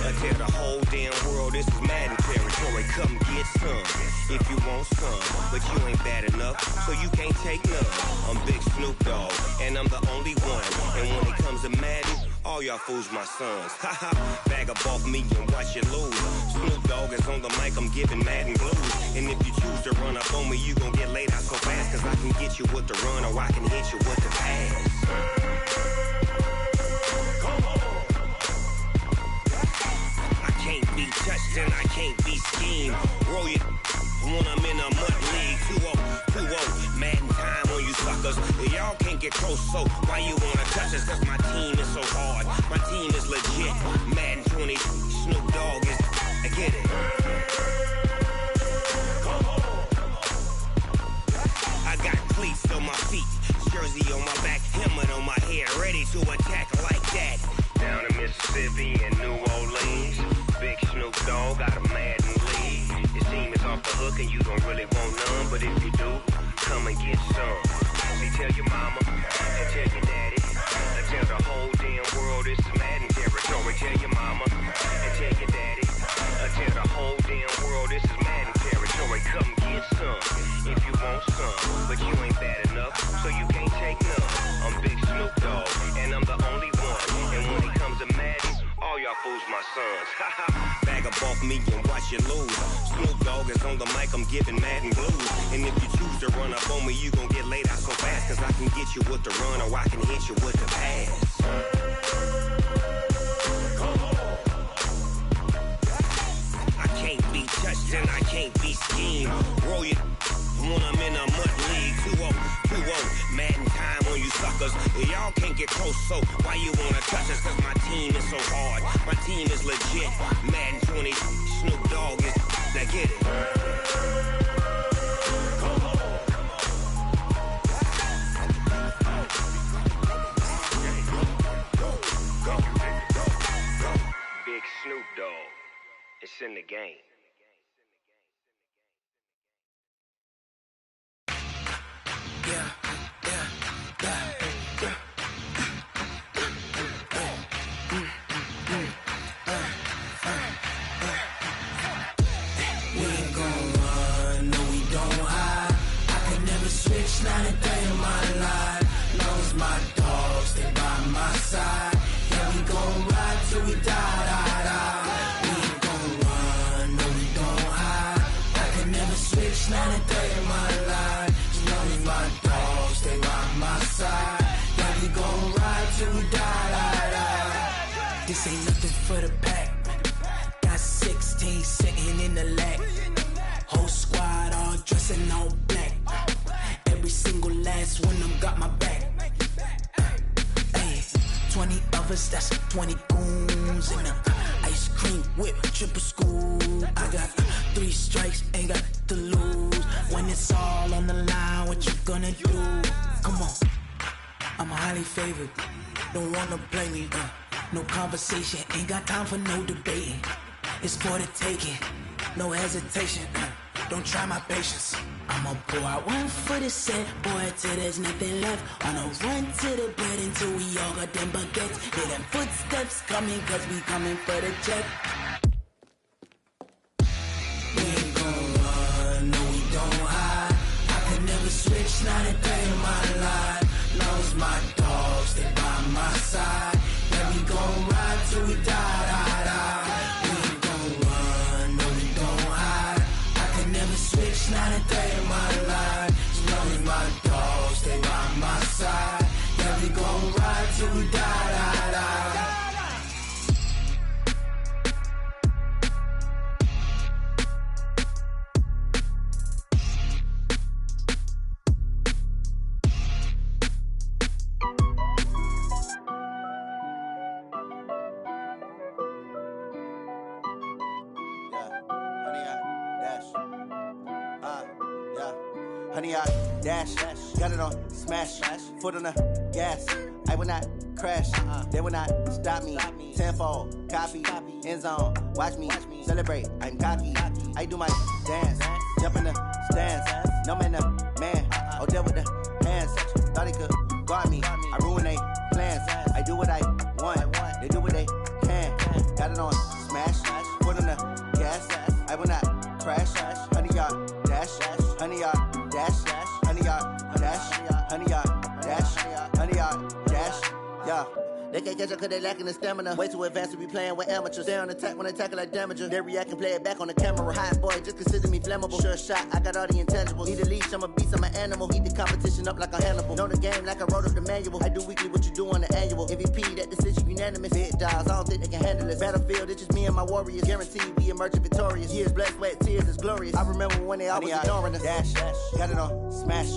and tell the whole damn world this is Madden territory. Come get some if you want some, but you ain't bad enough, so you can't take none. I'm Big Snoop Dogg and I'm the only one, and when it comes to Madden, all y'all fools my sons. Haha, bag up off me and watch you lose. Snoop Dogg is on the mic, I'm giving Madden blues. And if you choose to run up on me, you gon' get laid out so fast, cause I can get you with the run or I can hit you with the pass. I can't be touched and I can't be schemed. Roll you when I'm in a mud league. 2-0, Madden time on you suckers. Y'all can't get close, so why you wanna touch us? Cause my team is so hard, my team is legit. Madden 20, Snoop Dogg is, I get it. I got cleats on my feet, jersey on my back, helmet on my head, ready to attack like that. Down in Mississippi and New Orleans, big Snoop Dogg got a Madden league. His team is off the hook and you don't really want none, but if you do, come and get some. See, tell your mama and tell your daddy and tell the whole damn world this is Madden territory. Tell your mama and tell your daddy and tell the whole damn world this is Madden territory. Come get some if you want some, but you ain't bad enough, so you can't take none. I'm Big Snoop Dogg and I'm the only one, and when it comes to Madden, all y'all fools my sons. Bag up off me and watch you lose. Snoop Dogg is on the mic, I'm giving Madden blues. And if you choose to run up on me, you gon' get laid out so fast, cause I can get you with the run or I can hit you with the pass. I can't be touched and I can't be schemed. Roll you when I'm in a mud league. 2-0, Madden time on you suckers. Y'all can't get close, so why you wanna touch us? Cause my team is so hard, my team is legit. Madden 20, Snoop Dogg is, now get it. Big Snoop Dogg, it's in the game. Not a day in my life. Long as my dogs stay by my side. Yeah, we gon' ride till we die. We ain't gon' run, no, we don't hide. I can never switch, not a day in my life. As long as my dogs stay by my side. Yeah, we gon' ride till we die. This ain't nothing for the pack. Got 16 sitting in the lag. Whole squad all dressing all black. Every single last one of them got my back. Hey, 20 of us, that's 20 goons. And ice cream whip, triple scoop. I got 3 strikes, ain't got to lose. When it's all on the line, what you gonna do? Come on. I'm highly favored. Don't wanna blame me. No conversation, ain't got time for no debating. It's for the taking, no hesitation. Don't try my patience. I'ma pour out one for the set, boy, till there's nothing left. On a run to the bed until we all got them baguettes. Hear them footsteps coming, cause we coming for the check. We ain't gon' run, no we don't hide. I could never switch, not a day in my life. Lost my dogs, they by my side. Yeah, we gon' ride till we die, die, die. We ain't gon' run, no we don't hide. I could never switch, not a day in my life. As long as my dogs, they by my side. Yeah, we gon' ride till we die, die, die. Honey, I dash, got it on smash, foot on the gas. I will not crash, they will not stop me. Tenfold, copy, end zone, watch me celebrate. I'm cocky, I do my dance, jump in the stands. No man, the man, oh, deal with the hands. Thought he could guard me, I ruin they plans. I do what I want, they do what they can. Got it on smash, foot on the gas. I will not crash, honey, y'all dash, honey, y'all dash, honey, y'all dash, honey, y'all dash, honey, y'all dash, yeah. They can't catch up cause they lacking the stamina. Way too advanced to be playing with amateurs. Stay on attack when I tackle like damager. They react and play it back on the camera. Hot boy, just consider me flammable. Sure shot, I got all the intangibles. Need a leash, I'm a beast, I'm an animal. Heat the competition up like a Hannibal. Know the game like I wrote up the manual. I do weekly what you do on the annual. MVP, that decision unanimous. Big dials, I don't think they can handle it. Battlefield, it's just me and my warriors. Guaranteed we emerging victorious. Years, blood, sweat, tears, it's glorious. I remember when they always ignoring us. Dash, got it on smash,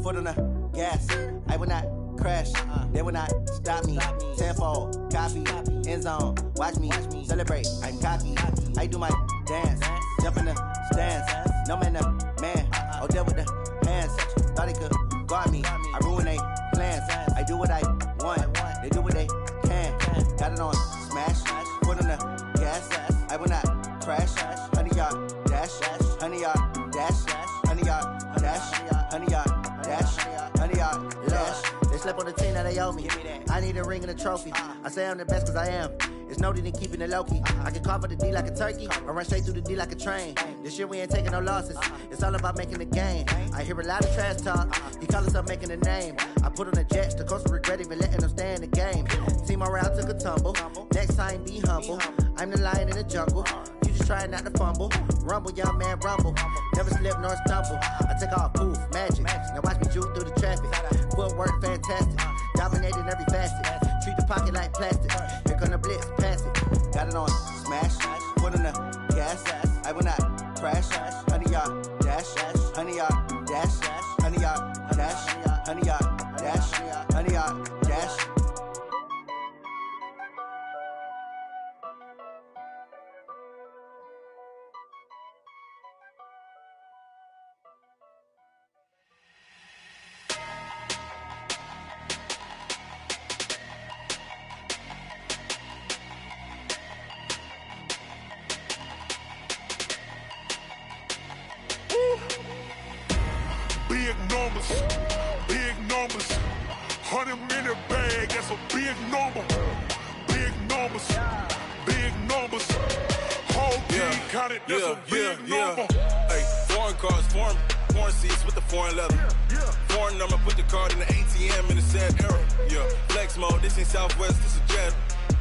foot on the gas. I will not crash, they will not stop me. Tenfold, copy, end zone, watch me celebrate. I'm cocky, I do my dance, jump in the stands. No man, the man, oh, deal with the hands. Thought he could guard me, I ruin they plans. I do what I want, they do what they can. Got it on smash, foot on the gas. I will not crash, honey, y'all dash, honey, y'all dash, honey, y'all dash, honey, y'all dash, honey, y'all dash. They slept on the team that they owe me. I need a ring and a trophy. I say I'm the best cause I am. It's no need in keeping it low-key. I can carve up the D like a turkey or run straight through the D like a train. This year we ain't taking no losses. It's all about making the game. I hear a lot of trash talk. He call himself making a name. I put on the jets. The coach will regret even letting them stay in the game. Team morale took a tumble. Next time be humble. I'm the lion in the jungle. You just trying not to fumble. Rumble, young man, rumble. Never slip nor stumble. I take off, poof, magic. Now watch me juke through the traffic. Footwork fantastic. Dominating every facet. Treat the pocket like plastic. Here come the blitz, pass it. Got it on smash, foot on the gas. I will not crash. Honey, y'all dash, honey, y'all dash, honey, y'all dash, honey, y'all dash, honey, y'all dash. Big numbers, 100 minute bag, that's a big number. Big numbers, whole team counted, that's a big number. Hey, foreign cars, foreign seats with the foreign leather. Foreign number, put the card in the ATM in the sad era. Yeah, flex mode, this ain't Southwest, this is jet.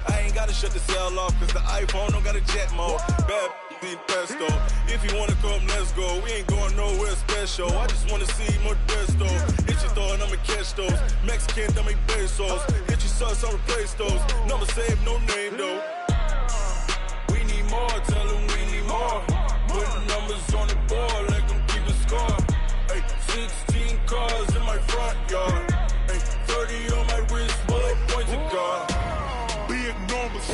I ain't gotta shut the cell off, cause the iPhone don't got a jet mode. Bad need pesto. If you wanna come, let's go. We ain't going nowhere special. I just wanna see Modesto. Hit your thought, I'ma catch those. Mexican, don't make pesos. Hit your sauce, I'll replace those. Number saved, no name though. We need more, tell them we need more. Put the numbers on the board, let them keep a score. Hey, 16 cars in my front yard. Hey, 30 on my wrist, bullet points of God. Big numbers,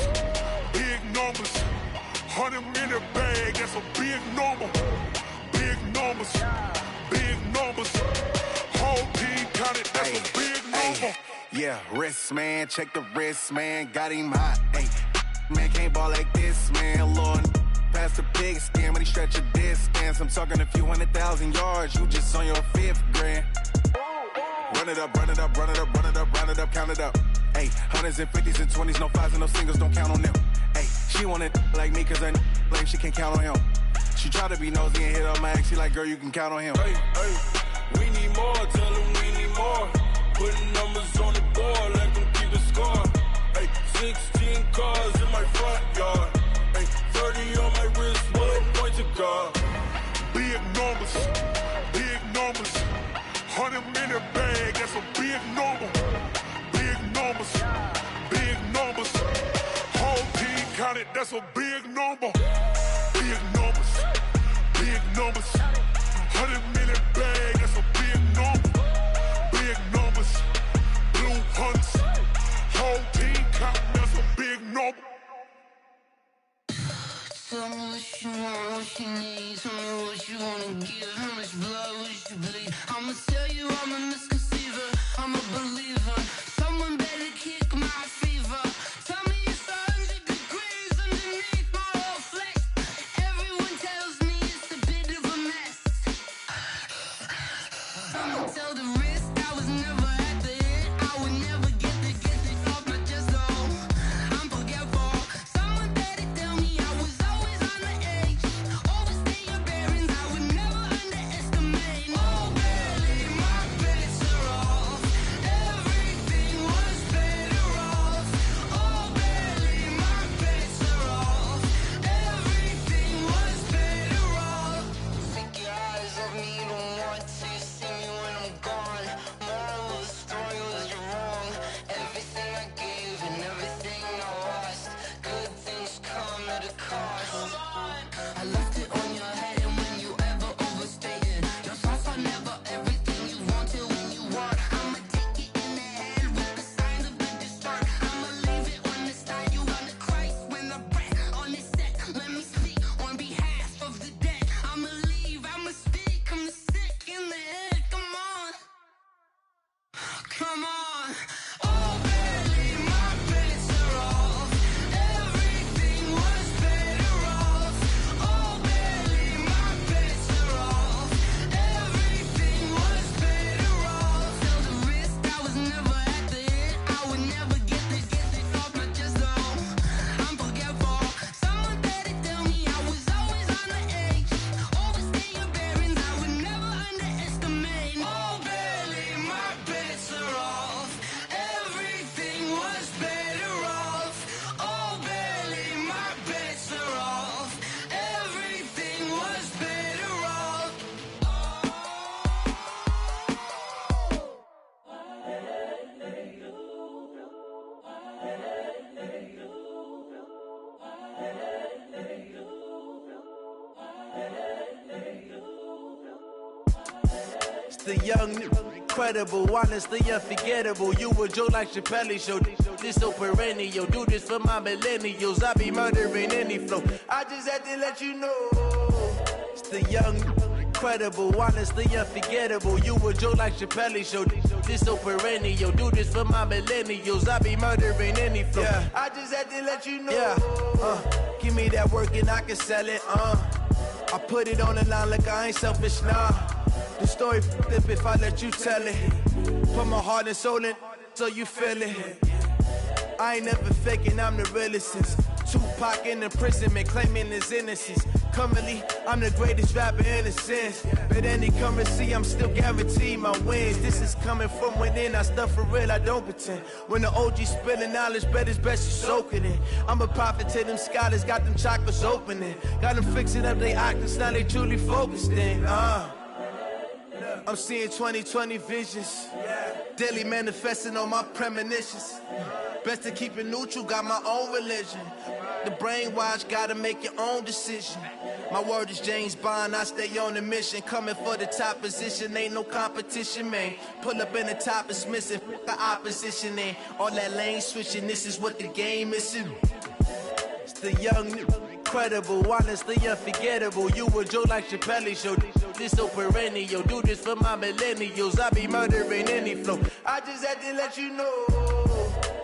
100 minute bag, that's a big number. Big numbers, whole team counted, that's a big number. Yeah, wrist, man, check the wrist, man, got him hot. Hey, man, can't ball like this, man, Lord. Past the pig skin when he stretch a distance. I'm talking a few 100,000 yards, you just on your 5th grand. Run it up, run it up, run it up, run it up, run it up, count it up. Hey, hundreds and 50s and 20s, no 5s and no singles, don't count on them. Hey, she want it like me, cause her lame, she can't count on him. She try to be nosy and hit on my ex, she like, girl, you can count on him. Hey, we need more, tell them we need more. Putting numbers on the board, let them keep the score. Hey, 16 cars in my front yard. Hey, 30 on my wrist, 1 point to guard. Big numbers, 100-minute bag, that's a big number. Big numbers, whole team counted, that's a big number. Big numbers, 100-minute bag, that's a big number. Big numbers, blue hunts, whole team counting, that's a big number. Tell me what you want, what you need. Tell me what you wanna give. How much blood would you bleed? I'ma tell you I'm a misconceiver. I'm a believer. Someone better kick my fever. Tell me it's 100 degrees underneath my whole flesh. Everyone tells me it's a bit of a mess. I'ma tell the risk I was never at the hit. I would never get it off my chest though. I'm forgetful. Someone better tell me I was always on the edge. Overstay your bearings, I would never underestimate. Oh, barely, my bets are off. Everything was better off. Oh, barely, my bets are off. Everything was better off. Take your eyes off me, you don't want to see me when I'm gone. Moral of the story was you're wrong. Everything I gave and everything I lost. Good things come at a cost. I left it on your head, and when you ever overstated, your thoughts are never everything you wanted when you want. I'ma take it in the head with the signs of the distort. I'ma leave it on the side. You on the Christ when the breath on this set. Let me speak on behalf of the dead. I'ma leave, I'ma speak. I'm the sick in the head. Come on, come on. Oh, barely, my bets are off. Everything was better off. Oh, barely, my bets are off. Everything was better off. Tell the risk I was never at the hit. I would never get it off my chest though. I'm forgetful. Someone better tell me I was always on the edge. Overstay your bearings, I would never underestimate. Oh, barely, my bets are off. Everything was better off. Oh, barely, my bets are off. Everything was better off. It's the young, incredible, honestly unforgettable. You a joke like Chappelle show. This so perennial. Do this for my millennials. I be murdering any flow. I just had to let you know. It's the young, incredible, honestly unforgettable. You a joke like Chappelle show. This so perennial. Do this for my millennials. I be murdering any flow. Yeah. I just had to let you know. Yeah. Give me that work and I can sell it. I put it on the line like I ain't selfish, nah. The story f***ed if I let you tell it. Put my heart and soul in so you feel it. I ain't never faking, I'm the realest since Tupac in imprisonment, claiming his innocence. Currently, I'm the greatest rapper in a sense. But any currency, I'm still guaranteed my wins. This is coming from within, I stuff for real, I don't pretend. When the OG spilling knowledge, bet it's best you soak it in. I'm a prophet to them scholars, got them chakras opening. Got them fixing up they octaves, now they truly focused in. I'm seeing 2020 visions. Daily manifesting on my premonitions. Best to keep it neutral, got my own religion. The brainwash, gotta make your own decision. My word is James Bond, I stay on the mission. Coming for the top position, ain't no competition, man. Pull up in the top, it's missing, the opposition in. All that lane switching, this is what the game is. It's the young, incredible, honestly unforgettable. You a joke like Chappelle Show. This so perennial, do this for my millennials. I be murdering any flow. I just had to let you know,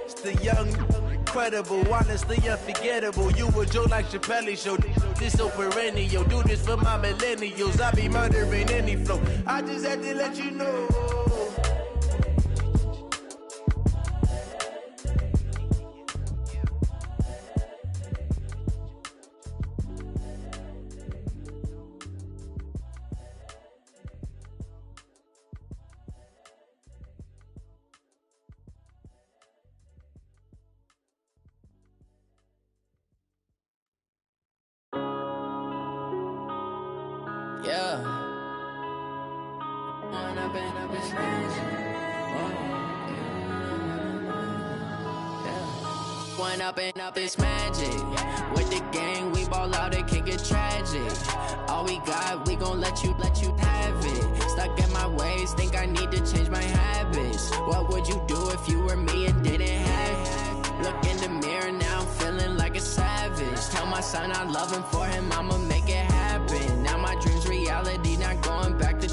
it's the young, incredible, honestly unforgettable. You a joke like Chappelle Show. This so perennial, do this for my millennials. I be murdering any flow. I just had to let you know. Yeah. One up and up, it's magic. With the gang, we ball out, it can get tragic. All we got, we gon' let you have it. Stuck in my ways, think I need to change my habits. What would you do if you were me and didn't have it? Look in the mirror now, I'm feeling like a savage. Tell my son I love him, for him I'ma make it happen. Now my dream's reality, not going back to.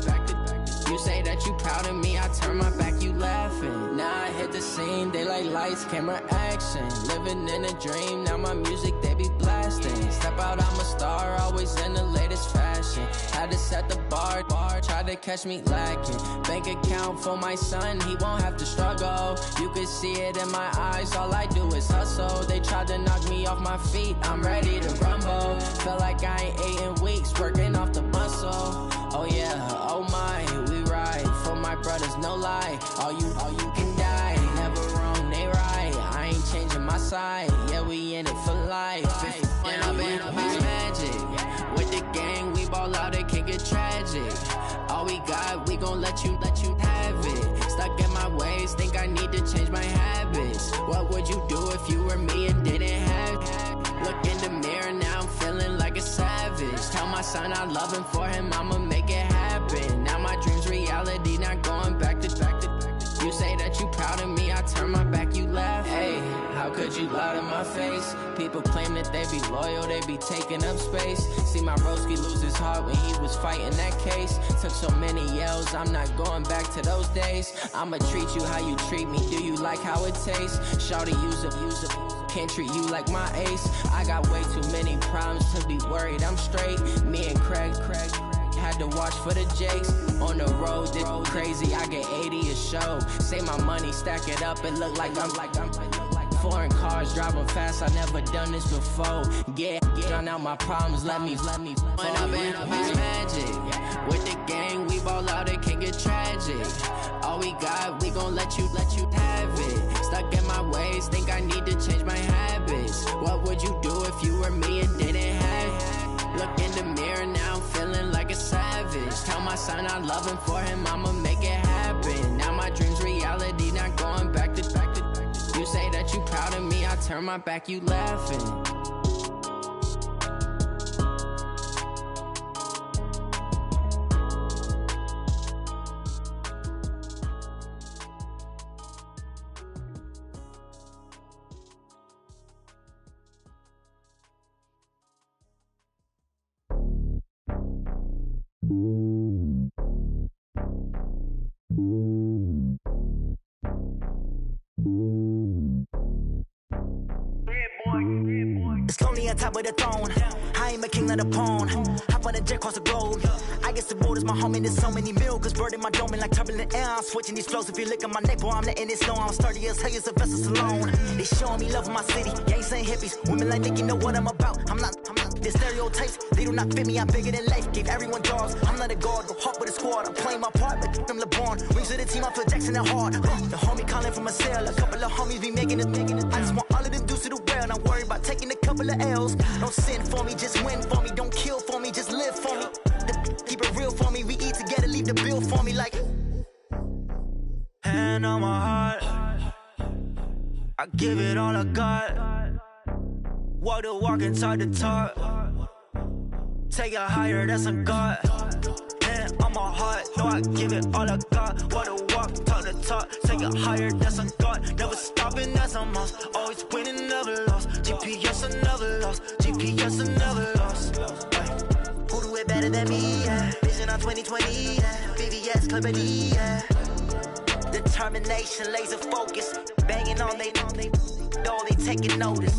You say that you proud of me, I turn my back, you laughing. Now I hit the scene, they like lights, camera, action. Living in a dream, now my music, they be blasting. Step out, I'm a star, always in the latest fashion. Had to set the bar, try to catch me lacking. Bank account for my son, he won't have to struggle. You can see it in my eyes, all I do is hustle. They tried to knock me off my feet, I'm ready to rumble. Feel like I ain't ate in weeks, working off the muscle. Oh yeah, oh my, we ride for my brothers, no lie. All you can die, never wrong, they right. I ain't changing my side, yeah, we in it for life. When I've been up, it's magic. With the gang, we ball out, it can get tragic. All we got, we gon' let you have it. Stuck in my ways, think I need to change my habits. What would you do if you were me and didn't have it? Look in the mirror now, I'm feeling like a savage. Tell my son I love him, for him I'ma make it happen. Now my dream's reality, not going back to. You say that you proud of me, I turn my back, you laugh. Hey, how could you lie to my face? People claim that they be loyal, they be taking up space. See my broski lose his heart when he was fighting that case. Took so many yells, I'm not going back to those days. I'ma treat you how you treat me, do you like how it tastes? Shawty, use up, can't treat you like my ace. I got way too many problems to be worried, I'm straight. Me and Craig had to watch for the Jakes. On the road, this crazy, I get 80 a show. Say my money, stack it up, it look like I'm foreign cars, driving fast, I never done this before. Yeah, drown out my problems, let me. When I've been up, it's magic. With the gang, we ball out, it can get tragic. All we got, we gon' let you have it. Stuck in my ways, think I need to change my habits. What would you do if you were me and didn't have it? Look in the mirror now, I'm feeling like a savage. Tell my son I love him, for him I'ma make it happen. Now my dream's reality, not going back to. You say that you proud of me, I turn my back, you laughing. It's lonely on top of the throne. I ain't a king, not a pawn. Hop on a jet across the globe. I guess the road is my home and there's so many milkers burning my dome like turbulent air. I'm switching these flows. If you look at my neck, boy, I'm letting it snow. I'm sturdy as hell, it's a vessel alone. They showing me love in my city. Gangs ain't hippies. Women like Nick, you know what I'm about. I'm not. The stereotypes, they do not fit me. I'm bigger than life. Gave everyone jobs. I'm not a guard. Go hard with a squad. I'm playing my part, but them LeBron. Rings to the team, I feel Jackson and hard. The homie calling from a cell. A couple of homies be making it. I just want all of them dudes to do well. Not worried about taking a couple of L's. Don't sin for me, just win for me. Don't kill for me, just live for me. Keep it real for me. We eat together, leave the bill for me like. Hand on my heart, I give it all I got. Walk the walk and talk the talk. Take it higher, that's a God. Hand on my heart, know I give it all I got. Wanna walk, talk the talk, take it higher, that's a God. Never stopping, that's a must. Always winning, never lost. GPS, I never lost. GPS, I never lost. Who do it better than me? Yeah. Vision on 2020. Yeah. VVS, Clippity. Yeah. Determination, laser focus, banging on they know they taking notice.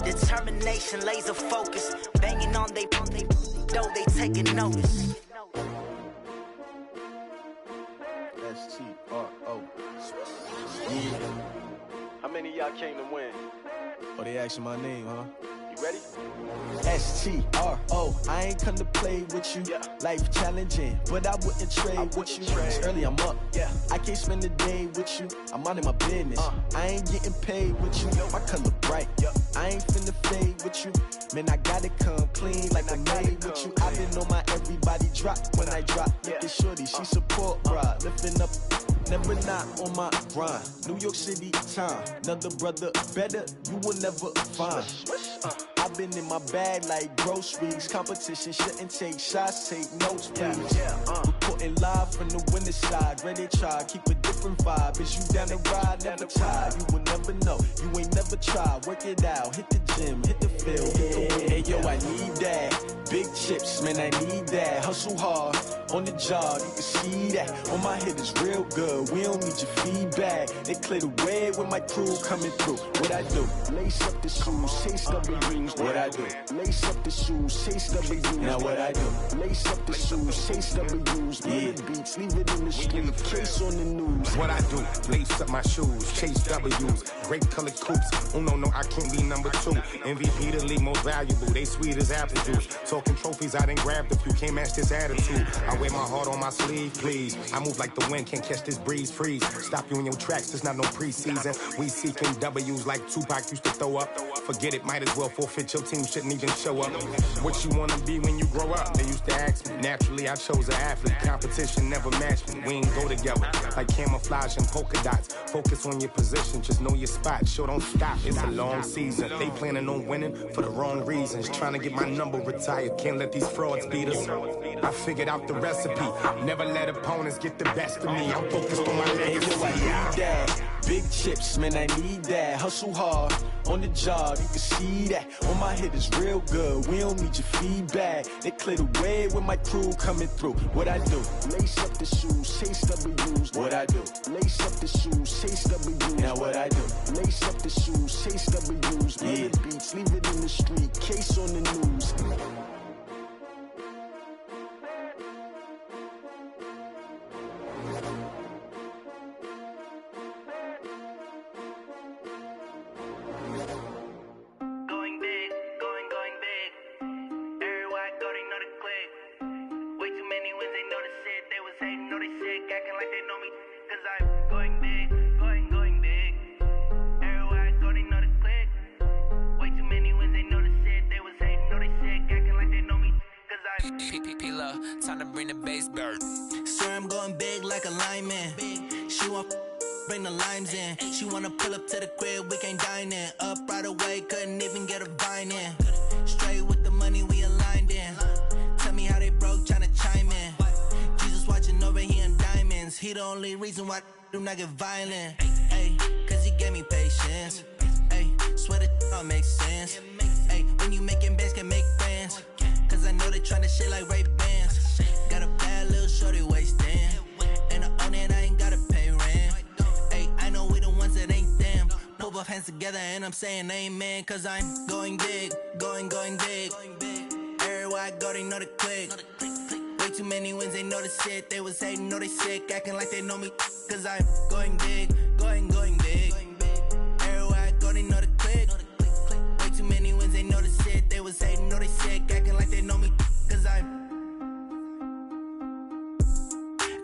Determination, laser focus, banging on they know they taking notice. S-T-R-O. Yeah. How many of y'all came to win? Oh, they asking my name, huh? You ready? S-T-R-O. I ain't come to play with you. Life challenging, but I wouldn't trade with you. It's early, I'm up. I can't spend the day with you. I'm out in my business. I ain't getting paid with you. My color bright. I ain't finna fade with you. Man, I gotta come clean like I made with you. I been on my everybody drop when I drop. Look at shorty, she support, bruh. Lifting up, never not on my grind. New York City time. Another brother better, you will never find. I've been in my bag like groceries. Competition shouldn't take shots, take notes, please. Reporting live from the winter side. Ready to try, keep a different vibe. Is you down the ride, never tired. You will never know, you ain't never tried. Work it out, hit the gym, hit the field, hit the wind. Hey yo, I need that. Big chips, man, I need that. Hustle hard, on the job, you can see that. On my head is real good, we don't need your feedback. They clear the way with my crew coming through. What I do? Lace up the shoes, chase W's. What I do? Lace up the shoes, chase W's. Now what I do? Lace up the shoes, chase W's. Yeah, beats, leave it in the street, case on the news. What I do? Lace up my shoes, chase W's. Great colored coops. Oh no, I can't be number 2. MVP the league most valuable. They sweet as apple juice. Talking trophies, I done grabbed a few. Can't match this attitude. I wear my heart on my sleeve, please. I move like the wind, can't catch this breeze. Freeze. Stop you in your tracks. There's not no preseason. We seeking W's like Tupac used to throw up. Forget it, might as well forfeit. Your team shouldn't even show up. What you wanna be when you grow up? They used to ask me. Naturally, I chose an athlete. Competition never matched me. We ain't go together like camouflage and polka dots. Focus on your position, just know your spot. Sure, don't stop. It's a long season. They planning on winning for the wrong reasons. Trying to get my number retired. Can't let these frauds beat us. I figured out the recipe. Never let opponents get the best of me. I'm focused on my legacy. I need that. Big chips, man, I need that. Hustle hard, on the job, you can see that. On my head is real good, we don't need your feedback. They clear the way with my crew coming through. What I do? Lace up the shoes, chase W's. What I do? Lace up the shoes, chase W's. Now what I do? Lace up the shoes, chase W's. Yeah, beats, leave it in the street, case on the news. Time to bring the bass bird. Swear I'm going big like a lineman. She want bring the limes in. She wanna pull up to the crib, we can't dine in. Up right away, couldn't even get a vine in. Straight with the money we aligned in. Tell me how they broke, tryna chime in. Jesus watching over here in diamonds. He the only reason why do not get violent. Ay, cause he gave me patience. Ay, swear that all makes sense. Ay, when you making bands can make friends. Cause I know they tryna shit like Ray-Bans. Got a bad little shorty wasting. And I own it, I ain't gotta pay rent. Ay, I know we the ones that ain't them. Put both hands together and I'm saying amen. Cause I'm going big, going big. Everywhere I go, they know the click. Way too many wins, they know the shit. They was hating, know they sick, acting like they know me. Cause I'm going big, going big. Everywhere I go, they know the click. Way too many wins, they know the shit. They was hating, know they sick, acting like they know me. Cause I'm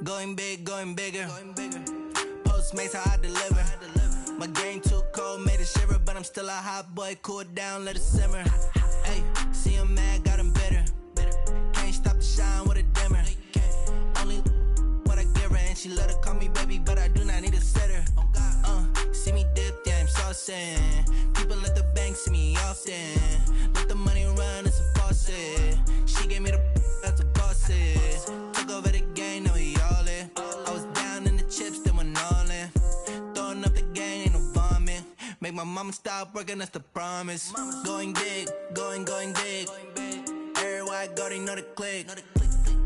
going big, going bigger. Postmates how I deliver. My game too cold, made it shiver. But I'm still a hot boy, cool it down, let it simmer. Hey, see him mad, got him bitter. Can't stop the shine with a dimmer. Only what I give her, and she let her call me baby, but I do not need a sitter. See me dip, yeah, I'm saucing. People I'ma stop working, that's the promise. Going big, going big. Everywhere I go, they know the click.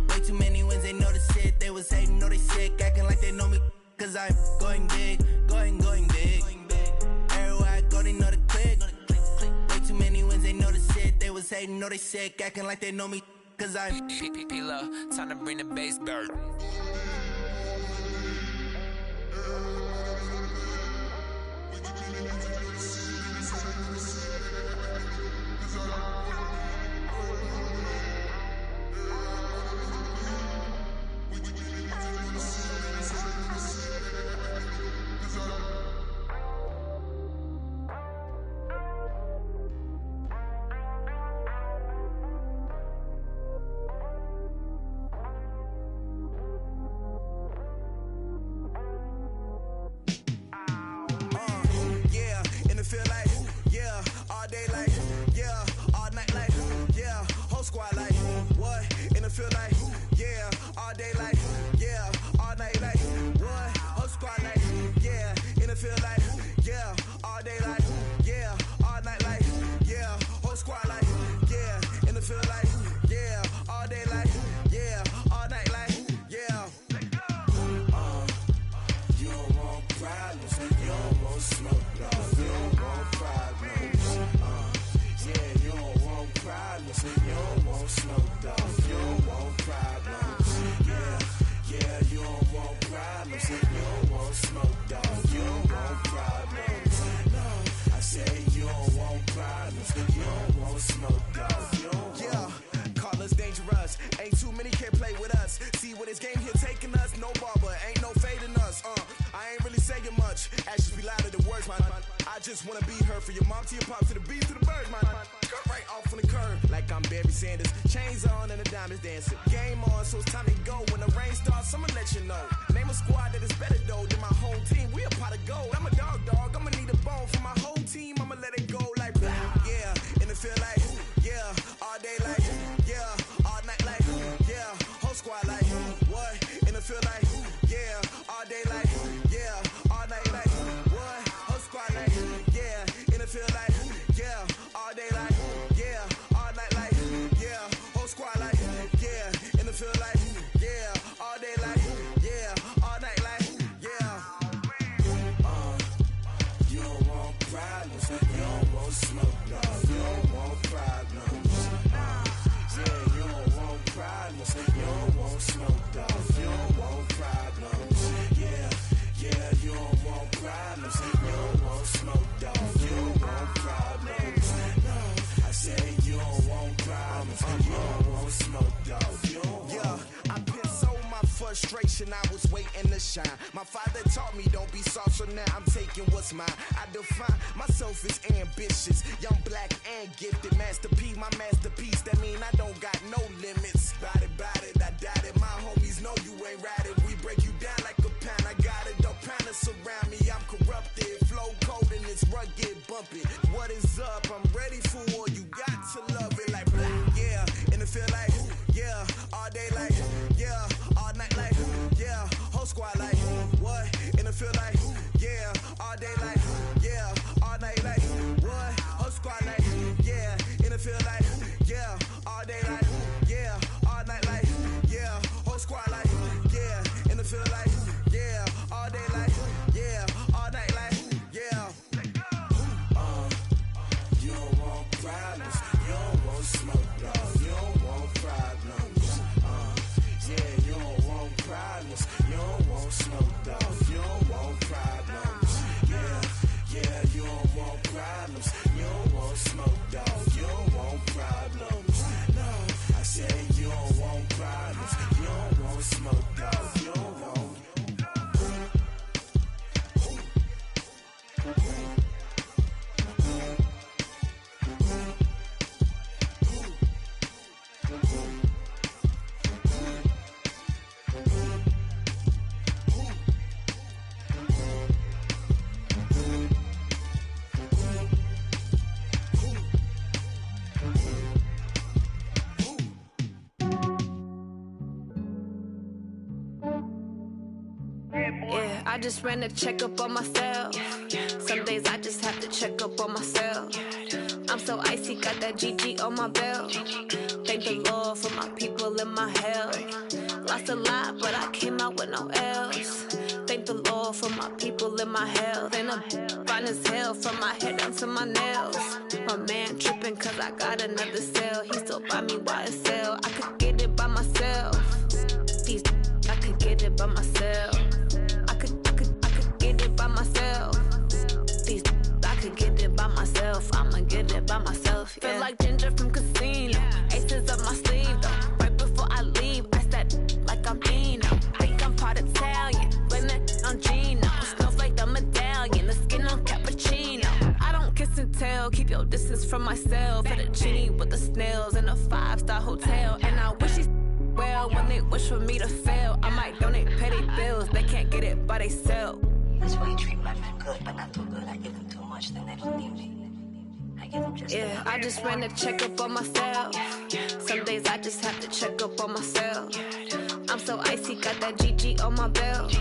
Way too many wins, they know the shit. They was hating, know they sick, acting like they know me. Cause I'm going big, going big. Everywhere I go, they know the click. Way too many wins, they know the shit. They was hating, know they sick, acting like they know me. Cause I'm P-P-P-Love, time to bring the bass back. I was waiting to shine. My father taught me don't be soft, so now I'm taking what's mine. I define myself as ambitious, young, black, and gifted. Masterpiece, my masterpiece. That mean I don't got no limits. Bout it, I doubt it. My homies know you ain't ratted. We break you down like a pound. I got it, don't pound to surround me. I'm corrupted, flow cold and it's rugged, bumpy. What is up? I'm ready for war. You got to love it like black, yeah. And it feel like, yeah, all day like, yeah, all night like, yeah, whole squad like, what? And it feel like, yeah, all day like, yeah, all night like, what? Whole squad like, yeah, and it feel like, yeah, all day like, yeah. I just ran a checkup on myself. Some days I just have to check up on myself. I'm so icy, got that GG on my belt. Thank the Lord for my people in my health. Lost a lot, but I came out with no L's. Thank the Lord for my people in my health. And I'm fine as hell from my head down to my nails. My man tripping cause I got another cell. He still buy me YSL. I could get it by myself. These I could get it by myself. I could get it by myself. These I could get it by myself. I'ma get it by myself. Yeah. Feel like Ginger from Casino. Aces up my sleeve though. Right before I leave, I said like I'm Dino. Think I'm part Italian. Blame that on Gino. Snowflake the medallion. The skin on cappuccino. I don't kiss and tell. Keep your distance from myself. Fettuccine with the snails in a 5-star hotel. And I wish he's well when they wish for me to fail. I might donate petty bills. They can't get it by themselves. That's why you treat my men good, but not too good. I give them too much, then they don't need me. I give them just I just ran a checkup on myself. Some days I just have to check up on myself. I'm so icy, got that GG on my belt.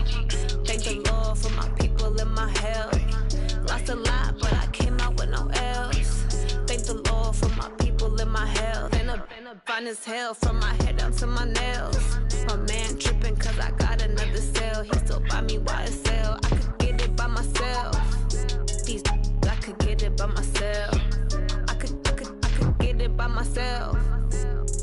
Thank the Lord for my people in my health. Lost a lot, but I came out with no L's. Thank the Lord for my people in my health. And I'm fine as hell from my head down to my nails. My man tripping cause I got another cell. He still buy me YSL. I could get it by myself. These I could get it by myself. I could get it by myself.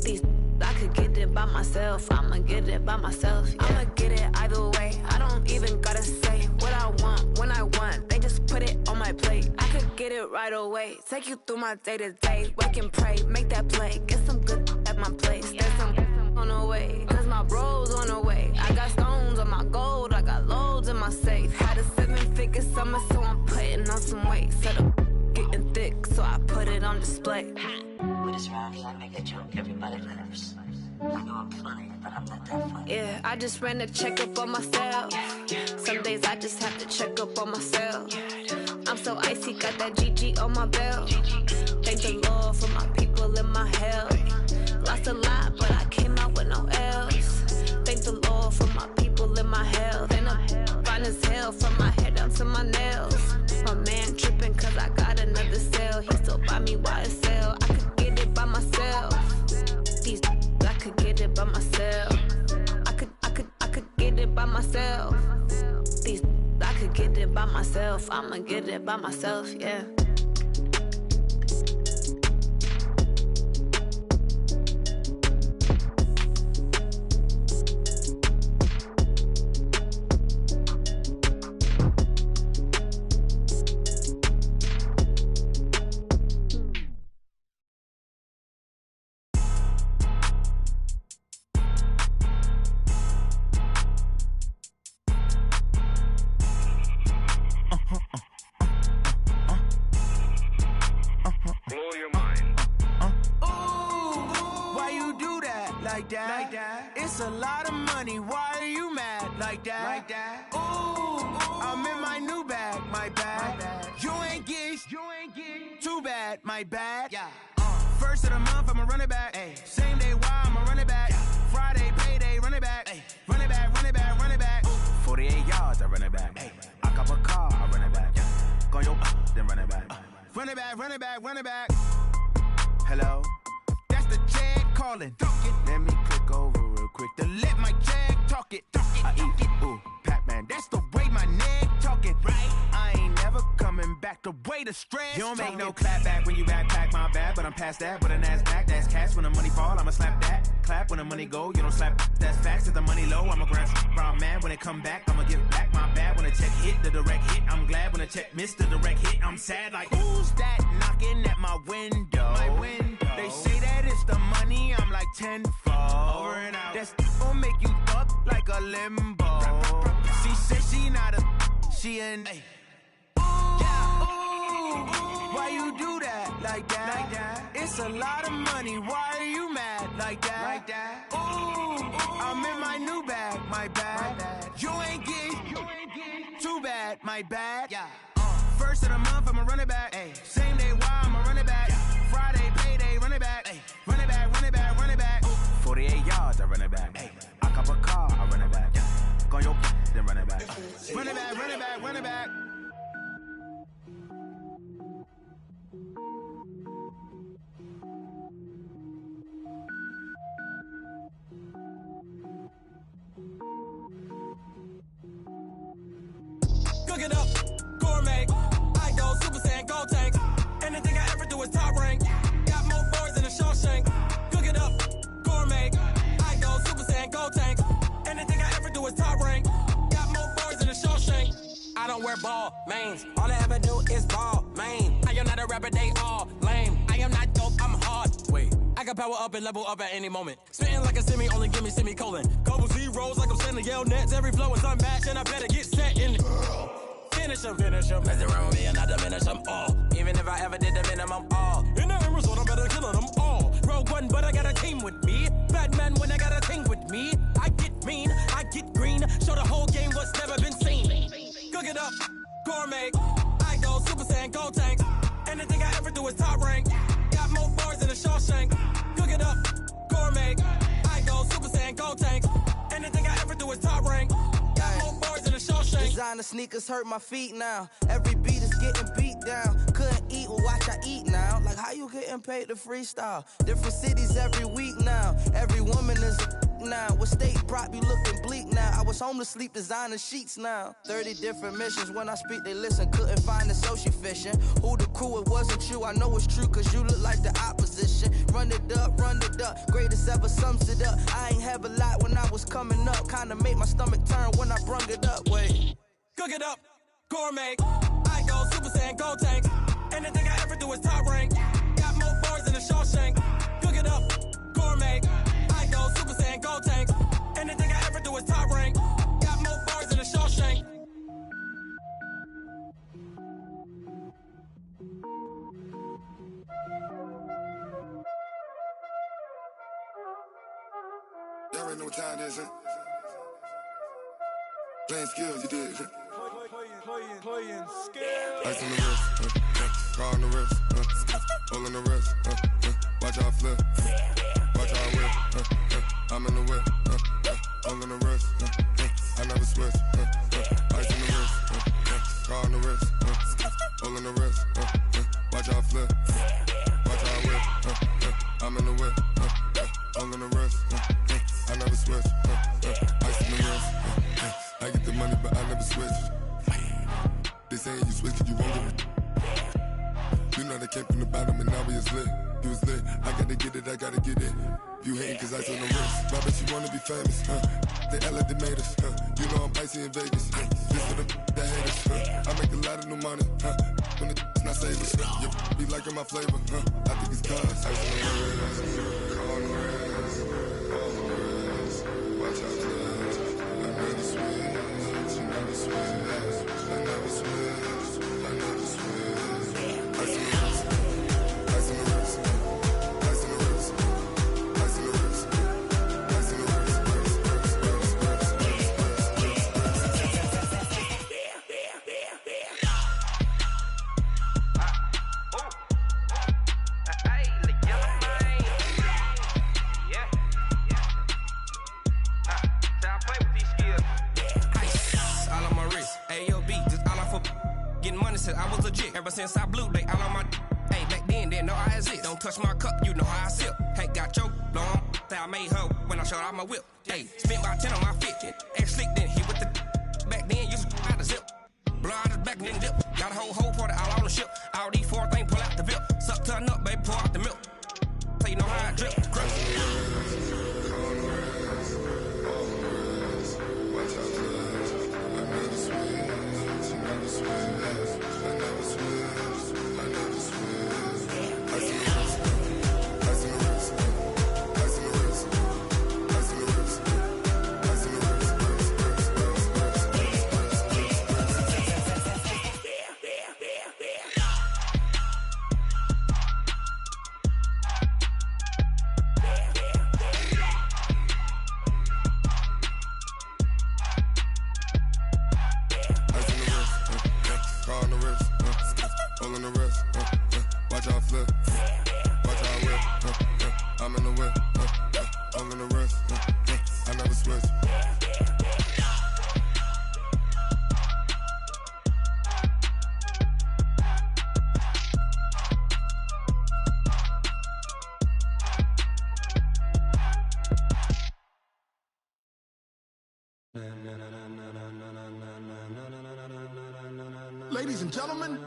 These I could get it by myself. I'ma get it by myself. Yeah. I'ma get it either way. I don't even gotta say what I want when I want. They just put it on my plate. I could get it right away. Take you through my day to day. Wake and pray, make that play. Get some good at my place. There's some on the way. Cause my bros on the way. I got stones on my gold. I got loads in my safe. Had a 7-figure summer, so I'm putting on some weight. Set up getting thick, so I put it on display. With this round, I make a joke, everybody laughs. I know I'm funny, but I'm not that funny. Yeah, I just ran a checkup on myself. Some days I just have to check up on myself. I'm so icy, got that GG on my belt. Thank the Lord for my people in my health. Lost a lot, but I came out with no L's. Thank the Lord for my people in my health. And I'm fine as hell from my head down to my nails. My man tripping cause I got another cell. He still buy me YSL. I could get it by myself. These I could get it by myself. I could get it by myself. These I could get it by myself. I'ma get it by myself, yeah. It's a lot of money, why are you mad like that? Ooh, I'm in my new bag, my bad. You ain't get too bad, my bad. Yeah. First of the month, I'ma run it back. Ay. Same day, why I'ma run it back. Yeah. Friday, payday, run it back. Ay. Run it back, run it back, run it back. 48 yards, I run it back. Ay. I cop a car, I run it back. Yeah. Go yo, then run it back. Run it back, run it back, run it back. Hello? That's the jag calling. Let me click over real quick to let my jag talk it. I eat it, ooh, Pac-Man. That's the way my neck talking. Right? I ain't never coming back the way the stress. You don't make no clap back when you backpack, my bad. But I'm past that with a NASDAQ. That's cash when the money fall, I'ma slap that. Clap when the money go, you don't slap. That's facts. If the money low, I'ma grab brown man. When it come back, I'ma give back my bad. When the check hit, the direct hit. I'm glad when the check missed the direct hit. I'm sad like, who's that knocking at my window? My window. They say that it's the money, I'm like tenfold. Over and out. That's gon' make you fuck like a limbo. She said she not a, she an. Ay. Why you do that like that? It's a lot of money, why are you mad like that? Ooh, I'm in my new bag, my bad. You ain't get too bad, my bad. Yeah. First of the month, I'ma run it back. Ay. Same day, why I'ma run it back. Friday, payday, run it back. Ay. Run it back, run it back, run it back. 48 yards, I run it back. Ay. I cop a car, I run it back. Go yo, then run it back. Run it back, run it back, run it back. Cook it up, gourmet. I go Super Saiyan, gold tank. Anything I ever do is top rank. Got more boys than a Shawshank. Cook it up, gourmet. I go Super Saiyan, gold tank. Anything I ever do is top rank. Got more boys than a Shawshank. I don't wear ball mains. All I ever do is ball main. I am not a rapper, they all lame. I am not dope, I'm hard. Wait, I can power up and level up at any moment. Spitting like a semi, only give me semicolon. Couple zeros like I'm sending yell nets. Every flow is unmatched and I better get set in. Finish him. Mess around with me and I diminish them all. Even if I ever did the minimum, all. In the end result, I'm better killing them all. Rogue One, but I got a team with me. Batman when I got a team with me. I get mean, I get green. Show the whole game what's never been seen. Cook it up, gourmet. I go Super Saiyan, gold tank. Anything I ever do is top rank. Got more bars than a Shawshank. Cook it up, gourmet. I go Super Saiyan, gold tank. Anything I ever do is top rank. Got more bars than a Shawshank. Designer sneakers hurt my feet now. Every beat is getting beat down. Couldn't eat, well watch I eat now. Like how you getting paid to freestyle? Different cities every week now. Every woman is a now. What state prop you looking bleak now? I was home to sleep designing sheets now. 30 different missions. When I speak they listen. Couldn't find it so she fishing. Who the crew, it wasn't you. I know it's true cause you look like the opposition. Run it up. Greatest ever sums it up. I ain't have a lot when I was coming up. Kinda made my stomach turn when I brung it up. Wait. Cook it up, gourmet. I go Super Saiyan, gold tank. Anything I ever do is top rank. Got more bars than a Shawshank. Cook it up, gourmet. I go Super Saiyan, gold tank. Anything I ever do is top rank. Got more bars than a Shawshank. Y'all already know what time it is, huh? Playing skills, you did. Playing skills. Ice on the wrist, car on the wrist, hole in the wrist, watch how I flip, watch how I whip, I'm in the whip, hole in the wrist, I never switch, ice on the wrist, car on the wrist, hole in the wrist, watch how I flip, watch how I whip, I'm in the whip, hole in the wrist, I never switch, ice on the wrist, I get the money but I never switch. They saying you switch cause you won't get it. You know they came from the bottom and now we is lit. You was lit, I gotta get it, I gotta get it. You hating cause ice on the wrist. Why bet you wanna be famous, They act like they made us, You know I'm icy in Vegas, This for the that hate us, I make a lot of new money, When it's not savers, Be liking my flavor, I think it's cause ice on the wrist, car on the wrist, all the wrist. Watch out for this, I never switch, you never switch. I never switch, I never switch. Ice in the wrist, ice in the wrist, ice in the wrist, ice in the wrist, ice in the wrist, I was legit ever since I blew they all on my hey back then didn't know I exist. Don't touch my cup, you know how I sip. Hey, got choked, long that I made her when I showed out my whip. Hey, spent about 10 on my fit. X slick then hit with the back then used to out the zip. Blow out his back then dip. Got a whole party all on the ship. All these four things pull out the VIP. Suck turn up, baby, pour out the milk. So you know how I drip. Ladies and gentlemen.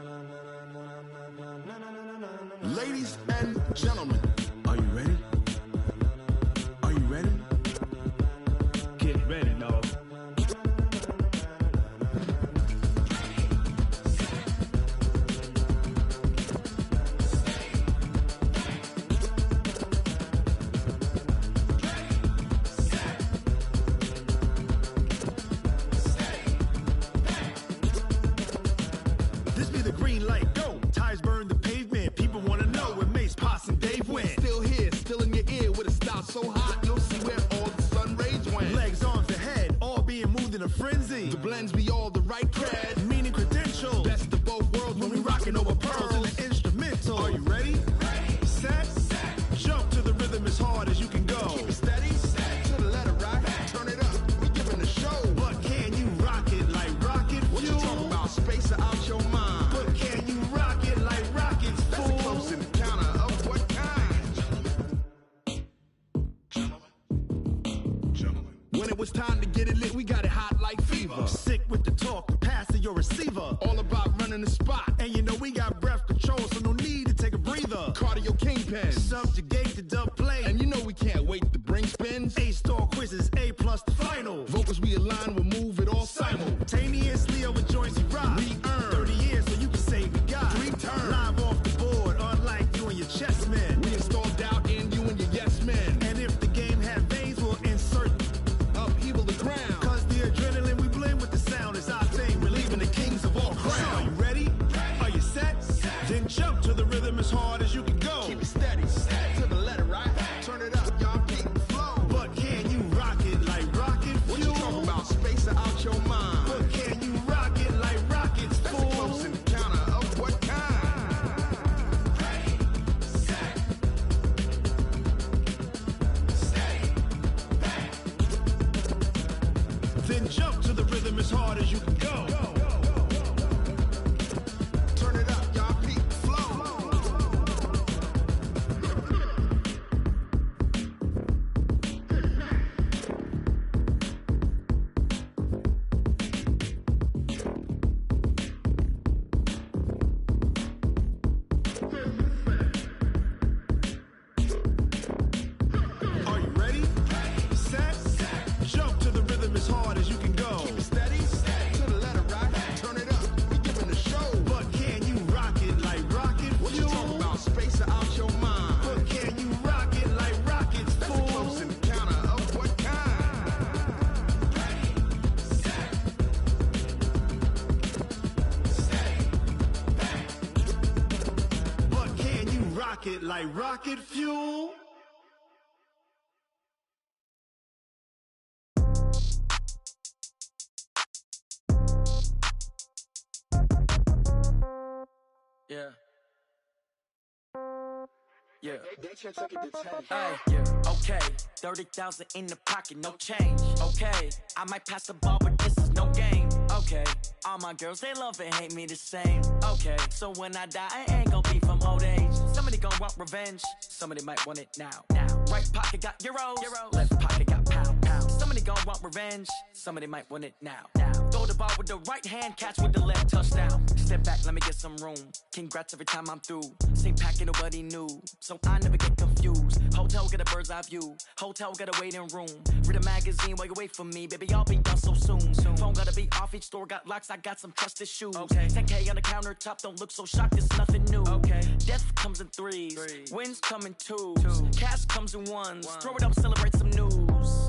Ladies and gentlemen. Are you ready? Are you ready? Get ready, dog. This be the green light, go. Tires burn the pavement. People wanna know where Mace, Pops, and Dave went. Still here, still in your ear with a style so hot, you'll see where all the sun rays went. Legs, arms, and head, all being moved in a frenzy. The blends be all the right cred, meaning credentials. Best of both worlds when we rockin' over pearls in the instrumental. Are you ready? Set, jump to the rhythm as hard as you can go. Keep it steady, to the letter right. Turn it up, we giving a show. But can you rock it like rocket fuel? What you talking about? Space or out your mind? But can you rock it like rockets, fool? That's a close encounter of what kind? When it was time to get it lit, we got it hot like fever. Sick with the talk, the pass of your receiver. All about running the spot. And you know we got breath control, so no need to take a breather. Cardio kingpin, subjugate the dub play. And you know we can't wait to bring spins. A-star quizzes, A+ the final. Vocals we align, we'll move it all simultaneously over joints we rock. We earn 30 years, so you can say we got 3 turns. Live off the board, unlike you and your chess men. We install doubt in you and your yes men. And if the game had veins, we'll insert upheaval the ground. Cause the adrenaline we blend with the sound is our thing, relieving the kings of all crowns. So are you ready? Are you set? Then jump to the rhythm as hard as you can go. Keep it steady, to the letter right. Turn it up, y'all keep the flow. But can you rock it like rocket fuel? What you talking about? Space or out your mind? But can you rock it like rockets, fool? That's a close encounter of what kind? Then jump to the rhythm as hard as you can go. Turn it up, y'all keep the flow. Are you ready? Set, jump to the rhythm as hard as you can go. Keep it steady, to the letter right. Turn it up, we giving a show. But can you rock it like rocket fuel? What you talking about? Space or out your mind? But can you rock it like rockets, fool? That's a close encounter of what kind? But can you rock it like rocket fuel? Yeah. Yeah. That shit took it to 10. Hey, yeah, okay. 30,000 in the pocket, no change. Okay, I might pass the ball, but this is no game. Okay, all my girls, they love and hate me the same. Okay, so when I die, I ain't gon' be from old age. Somebody gon' want revenge, somebody might want it now. Right pocket got euros, left pocket got pound. Somebody gon' want revenge, somebody might want it now. Throw the ball with the right hand, catch with the left, touchdown. Step back, let me get some room. Congrats every time I'm through. Same packet, nobody knew, so I never get confused. Hotel get a bird's eye view, hotel get a waiting room. Read a magazine while you wait for me, baby, I'll be done so soon. Phone gotta be off, each store got locks, I got some trusted shoes. 10K on the countertop, don't look so shocked, it's nothing new. Death comes in threes, wins come in twos. Cash comes in ones, throw it up, celebrate some news.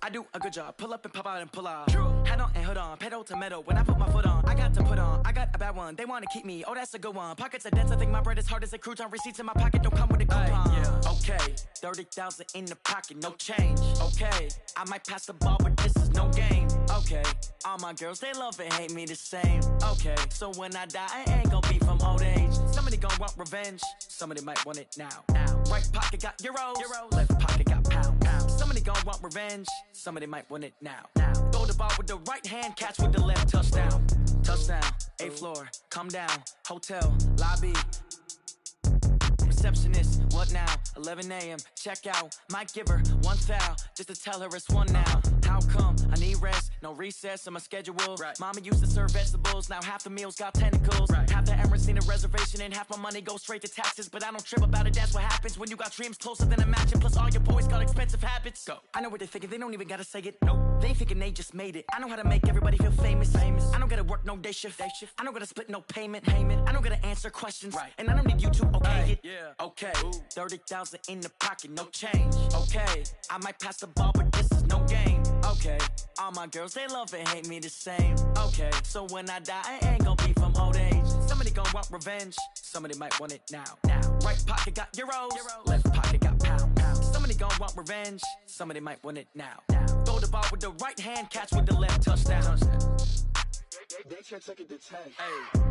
I do a good job, pull up and pop out and pull out. Head on and hood on, pedal to metal. When I put my foot on, I got to put on. I got a bad one, they wanna keep me, oh that's a good one. Pockets are dense, I think my bread is hard as a crouton. Receipts in my pocket don't come with a coupon. Okay, 30,000 in the pocket, no change. Okay, I might pass the ball, but this is no game. Okay, all my girls, they love and hate me the same. Okay, so when I die, I ain't gon' be from old age. Somebody gon' want revenge, somebody might want it now. Right pocket got euros, left pocket got pound. Somebody gon' want revenge, somebody might want it now. Throw the ball with the right hand, catch with the left, touchdown. Touchdown, 8th floor, come down, hotel, lobby. receptionist. What now? 11 a.m. Check out. Might give her one foul just to tell her it's one now. How come? I need rest. No recess in my schedule. Right. Mama used to serve vegetables. Now half the meals got tentacles. Right. Half the Emirates need a reservation and half my money goes straight to taxes. But I don't trip about it. That's what happens when you got dreams closer than a match. And plus all your boys got expensive habits. Go. I know what they're thinking. They don't even gotta say it. Nope. They ain't thinking they just made it. I know how to make everybody feel famous. I don't gotta work no day shift. I don't gotta split no payment. I don't gotta answer questions. Right. And I don't need you to okay it. Yeah. Okay. 30,000 in the pocket, no change. Okay. I might pass the ball, but this is no game. Okay. All my girls, they love and hate me the same. Okay. So when I die, I ain't gonna be from old age. Somebody gon' want revenge. Somebody might want it now. Right pocket got euros. Left pocket got pounds. Somebody gon' want revenge. Somebody might want it now. Throw the ball with the right hand, catch with the left, touchdown. They can't take it to 10. Hey.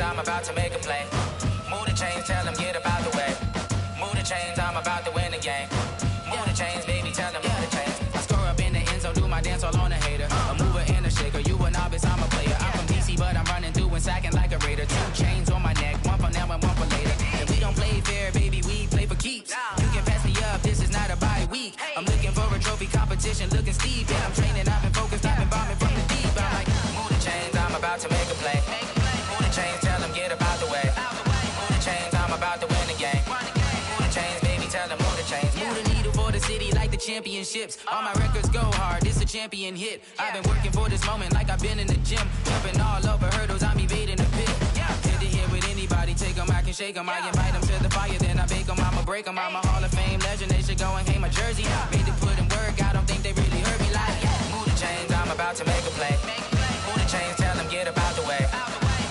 I'm about to make a play. Move the chains, tell them get up out the way. Move the chains, I'm about to win the game. Move the chains, baby, tell them move the chains. I score up in the end zone, do my dance all on a hater. A mover and a shaker, you a novice, I'm a player. I'm from DC, but I'm running through and sacking like a raider. 2 chains on my neck, one for now and one for later. And we don't play fair, baby, we play for keeps. You can pass me up, this is not a bye week. I'm looking for a trophy competition, looking steep. And I'm training, I've been focused, I've been bombing from the deep. I'm like, move the chains, I'm about to make a play. Move the chains, tell them get up out the way. Move the chains, I'm about to win the game. Move the chains, baby, tell them move the chains. Move the needle for the city like the championships. All my records go hard, this a champion hit. I've been working for this moment like I've been in the gym. Jumping all over hurdles, I'm evading the pit. Hit it here with anybody, take them, I can shake them. I invite them to the fire, then I bake them, I'ma break them. I'm a Hall of Fame legend, they should go and hang my jersey. Made to put in work, I don't think they really heard me like. Move the chains, I'm about to make a play. Move the chains, tell them get up out the way.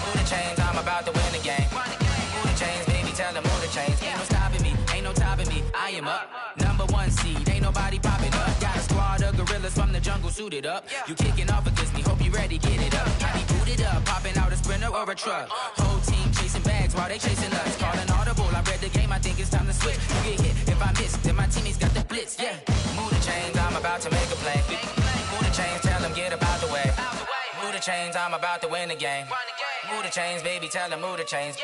Move the chains, I'm about to win the game. Move the chains, baby, tell them move the chains. Ain't no stopping me, ain't no topping me, I am up. Number 1 seed, ain't nobody popping up. Got a squad of gorillas from the jungle suited up. You kicking off against me, hope you ready, get it up. I be booted up, popping out a Sprinter or a truck. Whole team chasing bags while they chasing us. Calling audible, I read the game, I think it's time to switch. You get hit, if I miss, then my teammates got the blitz, yeah. Move the chains, I'm about to make a play. Move the chains, tell them get up out the way. Move the chains, I'm about to win the game. Move the chains, baby, tell them move the chains.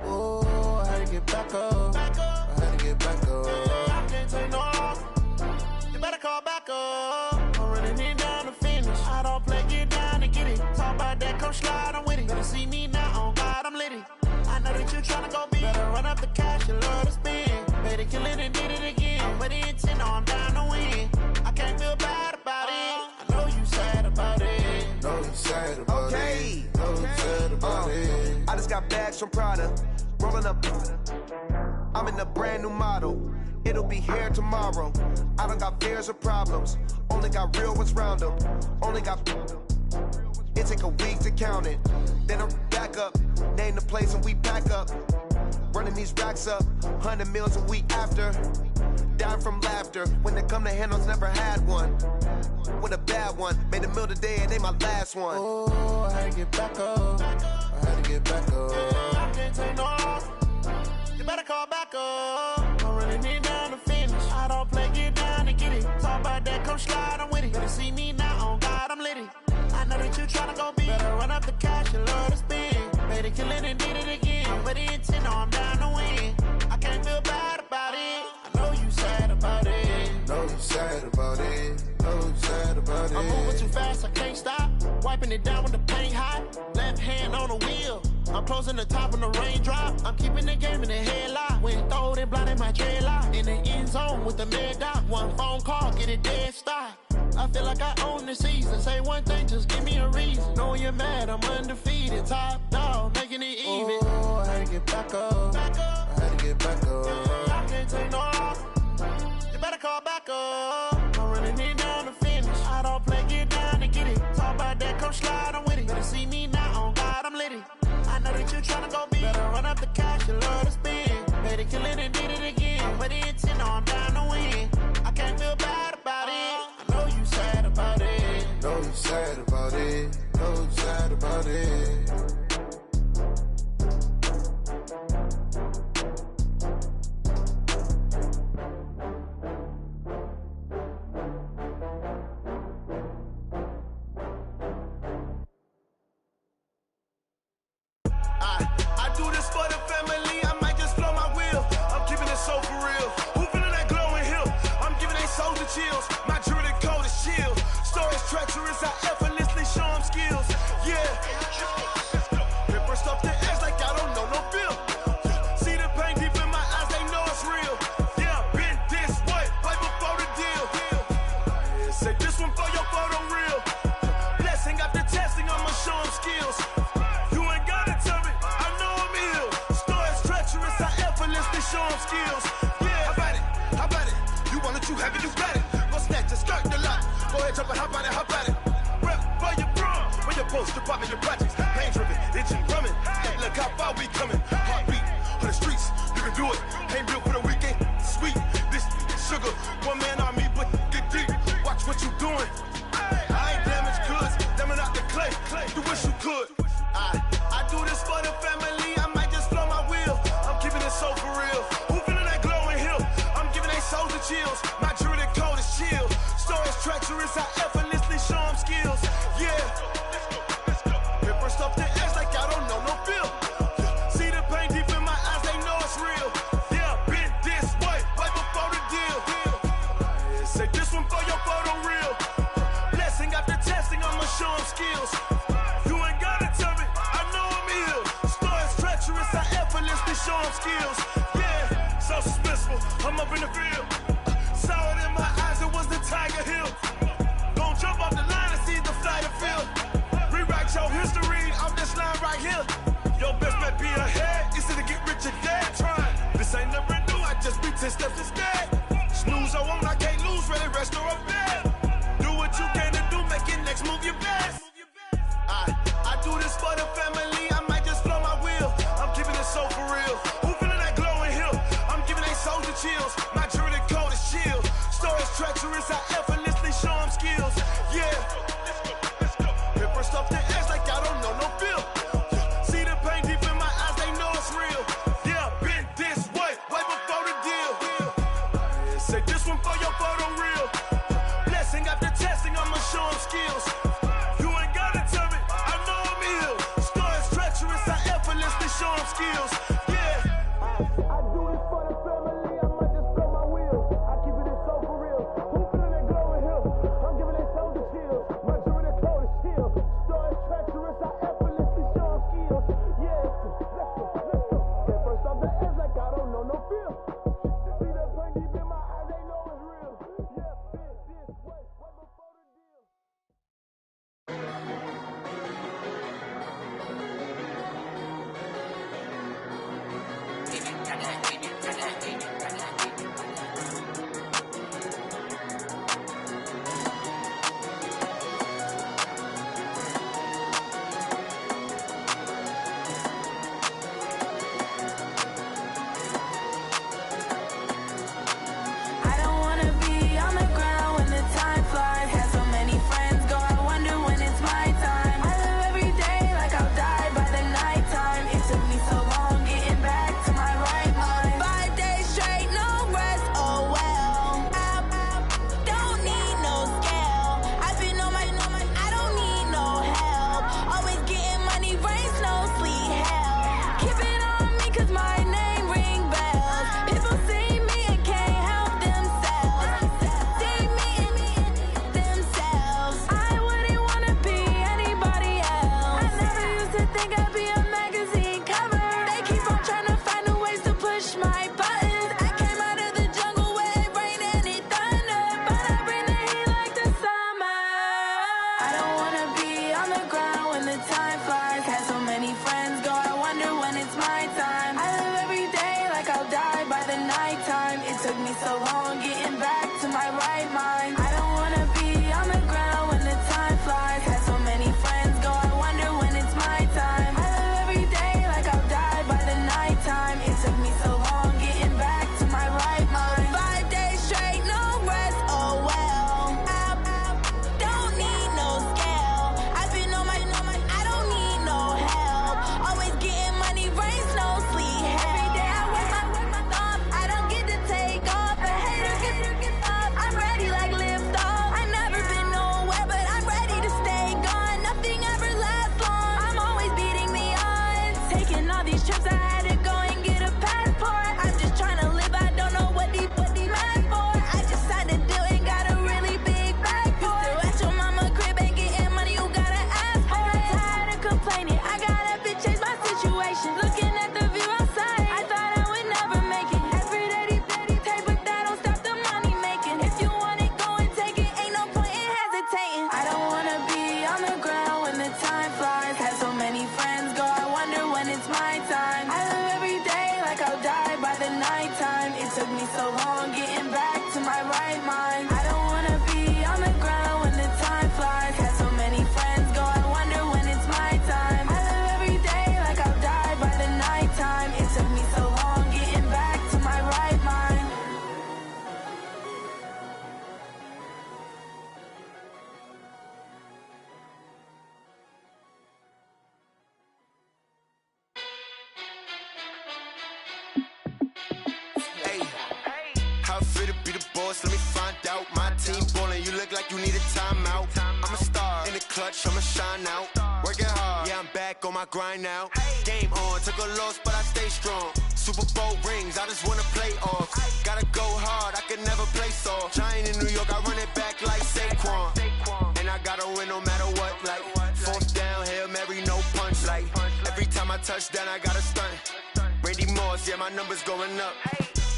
Oh, I had to get back up. I had to get back up. I can't take no loss. You better call back up. I'm running it down to finish. I don't play, get down and get it. Talk about that, come slide, I'm with it. Better see me now, on God, I'm litty. I know that you tryna go big. Better run up the cash, you love to spend. Better kill it and did it again. I'm with the intent, no, I'm down to win. I can't feel bad about it. I know you sad about it. Know you sad about it. Know you sad about it. I just got bags from Prada. Rolling up. I'm in a brand new model. It'll be here tomorrow. I don't got fears or problems. Only got real ones round them. Only got. It take a week to count it. Then I'm back up. Name the place and we pack up. Running these racks up. 100 meals a week after. Dying from laughter. When they come to handles, never had one. With a bad one. Made a meal today and they my last one. Oh, I had to get back up. I had to get back up. I can't take no loss. You better call back up. I'm running it down to finish. I don't play, get down and get it. Talk about that, come slide, I'm with it. Better see me now, on God, I'm litty. I know that you tryna go big. Better run up the cash, you love to spend. Better kill it and did it again. I'm with the intent, no, I'm down to win. I can't feel bad about it. I know you sad about it. Know you sad about it. Know you sad about it. I'm moving too fast, I can't stop. Wiping it down when the paint hot. Left hand on the wheel. I'm closing the top when the raindrop. I'm keeping the game in the headlock. When throwed and blinded my dreadlock. In the end zone with the mad dot. One phone call, get it dead stop. I feel like I own the season. Say one thing, just give me a reason. Knowing you're mad, I'm undefeated. Top dog, making it even. Oh, I had to get back up. I had to get back up. I can't take no off. You better call back up. I'm running it down to finish. I don't play, get down to get it. Talk about that, come slide, I'm with it. Better see me now, on God, I'm litty. I know that you tryna go big. Better run up the cash, you love to spend. Better kill it and did it again. But it's in, I'm down to win. I can't feel bad about it. I know you sad about it. Know you sad about it. Know you sad about it. I do this for the family, I might just blow my wheel. I'm keeping it so for real. Who feeling that glowing hill? I'm giving they soldier chills. My jewelry coat is chill. Stories treacherous, I effortlessly show them skills. Yeah. Hit first off the edge like I don't know no feel. See the pain deep in my eyes, they know it's real. Yeah, been this way, right before the deal. Yeah, say this one for your photo real. Blessing after testing, I'ma show them skills. You ain't gotta tell me, I know I'm ill. Stories treacherous, I effortlessly show them skills. Yeah, how about it? How about it? You want it, you have it, you got it. Go snatch it, skirt the lot. Go ahead, jump it, how about it, how about it? Rep for your bro, for your poster, popping your projects. Pain driven, itching, drumming. Look how far we coming. Heartbeat on the streets, you can do it. Ain't built for the weekend, sweet. This sugar, one man army, but get deep. Watch what you doing. I ain't damaged goods, damn out the clay. You wish you could. I do this for the family, I might just blow my wheel. I'm keeping it so for real. Who feeling that glowing hill? I'm giving they soldier chills. My jewelry coat is chill. Stories treacherous, I effortlessly show them skills. Yeah. Hit first off the edge like I don't know no feel. See the pain deep in my eyes, they know it's real. Yeah, been this way, right before the deal. Yeah, say this one for your photo real. Blessing after testing, I'ma show them skills. You ain't gotta tell me, I know I'm ill. Stories treacherous, I effortlessly show them skills. Yeah, so suspenseful, I'm up in the field. Saw it in my eyes, it was the Tiger Hill. Gon' jump off the line and see the flight of field. Rewrite your history off this line right here. Your best bet be ahead, easy to get rich or dead. Trying, this ain't never new, I just be 10 steps instead. Snooze I won't, I can't lose, ready, rest or up bed. Do what you can to do, make your next move your best. I do this for the family, I might just blow my wheel. I'm keeping it so for real. Who feeling that glowing hill? I'm giving they soldier chills. My jewelry coat is chill. Stories treacherous, I effortlessly show them skills. Yeah. Hit first off the edge like I don't know no feel. See the pain deep in my eyes, they know it's real. Yeah, been this way, right before the deal. Yeah, say this one for your photo real. Blessing after testing, I'ma show them skills. You ain't gotta tell me, I know I'm ill. Stories treacherous, I effortlessly show them skills. Yeah. I do this for the family, I might just blow my wheel. I keep it so for real. Who feeling that glowing hill? I'm giving they soldier chills. My jewelry coat is chill. Stories treacherous, I effortlessly show them skills. Yeah, let's go. Get first off the edge like I don't know no feel. See the pain deep in my eyes, they know it's real. me so long getting back to my right mind. I don't wanna be on the ground when the time flies. Had so many friends go, I wonder when it's my time. I live every day like I'll die by the nighttime. It took me so long getting back to my right mind. 5 days straight, no rest, oh well. I don't need no scale. I've been on my, I don't need no help. Always getting money, rain, snow, sleet, every day I work my thumb. I don't get to take off. A hater get up. I'm ready like lift off. I never been nowhere, but I'm ready to stay gone. Nothing ever lasts long. I'm always beating the odds. Taking all these trips, I had to go and get a passport. I'm just trying to live. I don't know what these mad for. I just signed a deal and got a really big bag for it. Still at your mama crib and getting money, you gotta ask for it. I'm tired of complaining. I gotta bitch change my situation. Looking at the view outside, I thought I would never make it. Every day these take, but that don't stop the money making. If you want it, go and take it. Ain't no point in hesitating. I don't wanna be on the ground when the time flies. Had so many friends go, I wonder when it's my time. I live every day like I'll die by the nighttime. It took me so long getting back to my right mind. I don't wanna be on the ground when the time flies. Had so many friends go, I wonder when it's my time. I live every day like I'll die by the nighttime. It took me so long getting back to my right mind. Hey, how it feel to be the boss? Let me find out. My team ballin', you look like you need a timeout. I'm a star in the clutch, I'ma shine out. Working hard, yeah, I'm back on my grind now. Game on, took a loss, but I stay strong. Super Bowl rings, I just wanna play off. Gotta go hard, I can never play soft. Giant in New York, I run it back like Saquon. And I gotta win no matter what, like fourth down, Hail Mary, no punch. Like every time I touch down, I gotta stunt. Randy Moss, yeah, my numbers going up.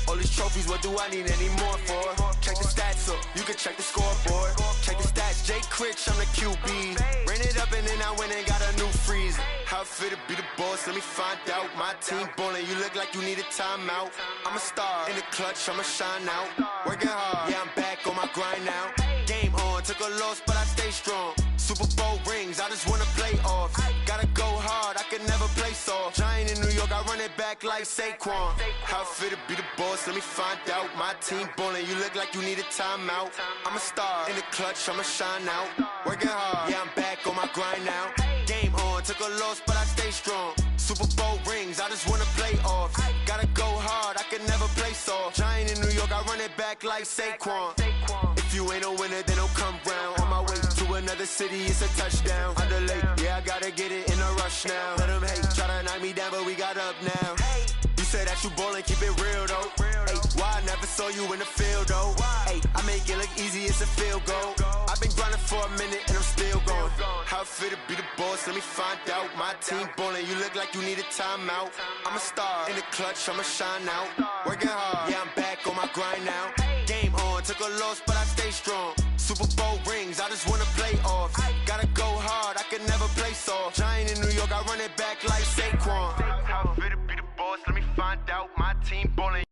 All these trophies, what do I need any more for? Check the stats up, you can check the scoreboard. Check the stats, Jay Critch, I'm the QB. Ran it up and then I went and got a new freeze. How it feel to be the boss, let me find out. My team ballin', you look like you need a timeout. I'm a star in the clutch, I'ma shine out. Working hard, yeah, I'm back on my grind now. Game on, took a loss, but I stay strong. Super Bowl rings, I just wanna play off. Gotta go hard, I can never play soft. Giant in New York, I run it back like Saquon. How it feel to be the boss, let me find out. My team ballin', you look like you need a timeout. I'm a star in the clutch, I'ma shine out. Working hard, yeah, I'm back on my grind now. Game on, took a loss, but I stay strong. Super Bowl rings, I just wanna play off. Gotta go hard, I can never play soft. Giant in New York, I run it back like Saquon. If you ain't a winner, then don't come round. On my way to another city, it's a touchdown. Underlay, yeah, I gotta get it in a rush now. Let them hate, try to knock me down, but we got up now. You said that you ballin', keep it real though. Hey, why I never saw you in the field though? Hey, I make it look easy, it's a field goal. I've been grinding for a minute and I'm still going. How it feel to be the boss, let me find out. My team ballin', you look like you need a timeout. I'm a star in the clutch, I'ma shine out. Working hard, yeah, I'm back on my grind now. Game on, took a loss, but I stay strong. Super Bowl rings, I just wanna play off. Gotta go hard, I can never play soft. Giant in New York, I run it back like Saquon. How it feel to be the boss, let me find out. My team ballin'.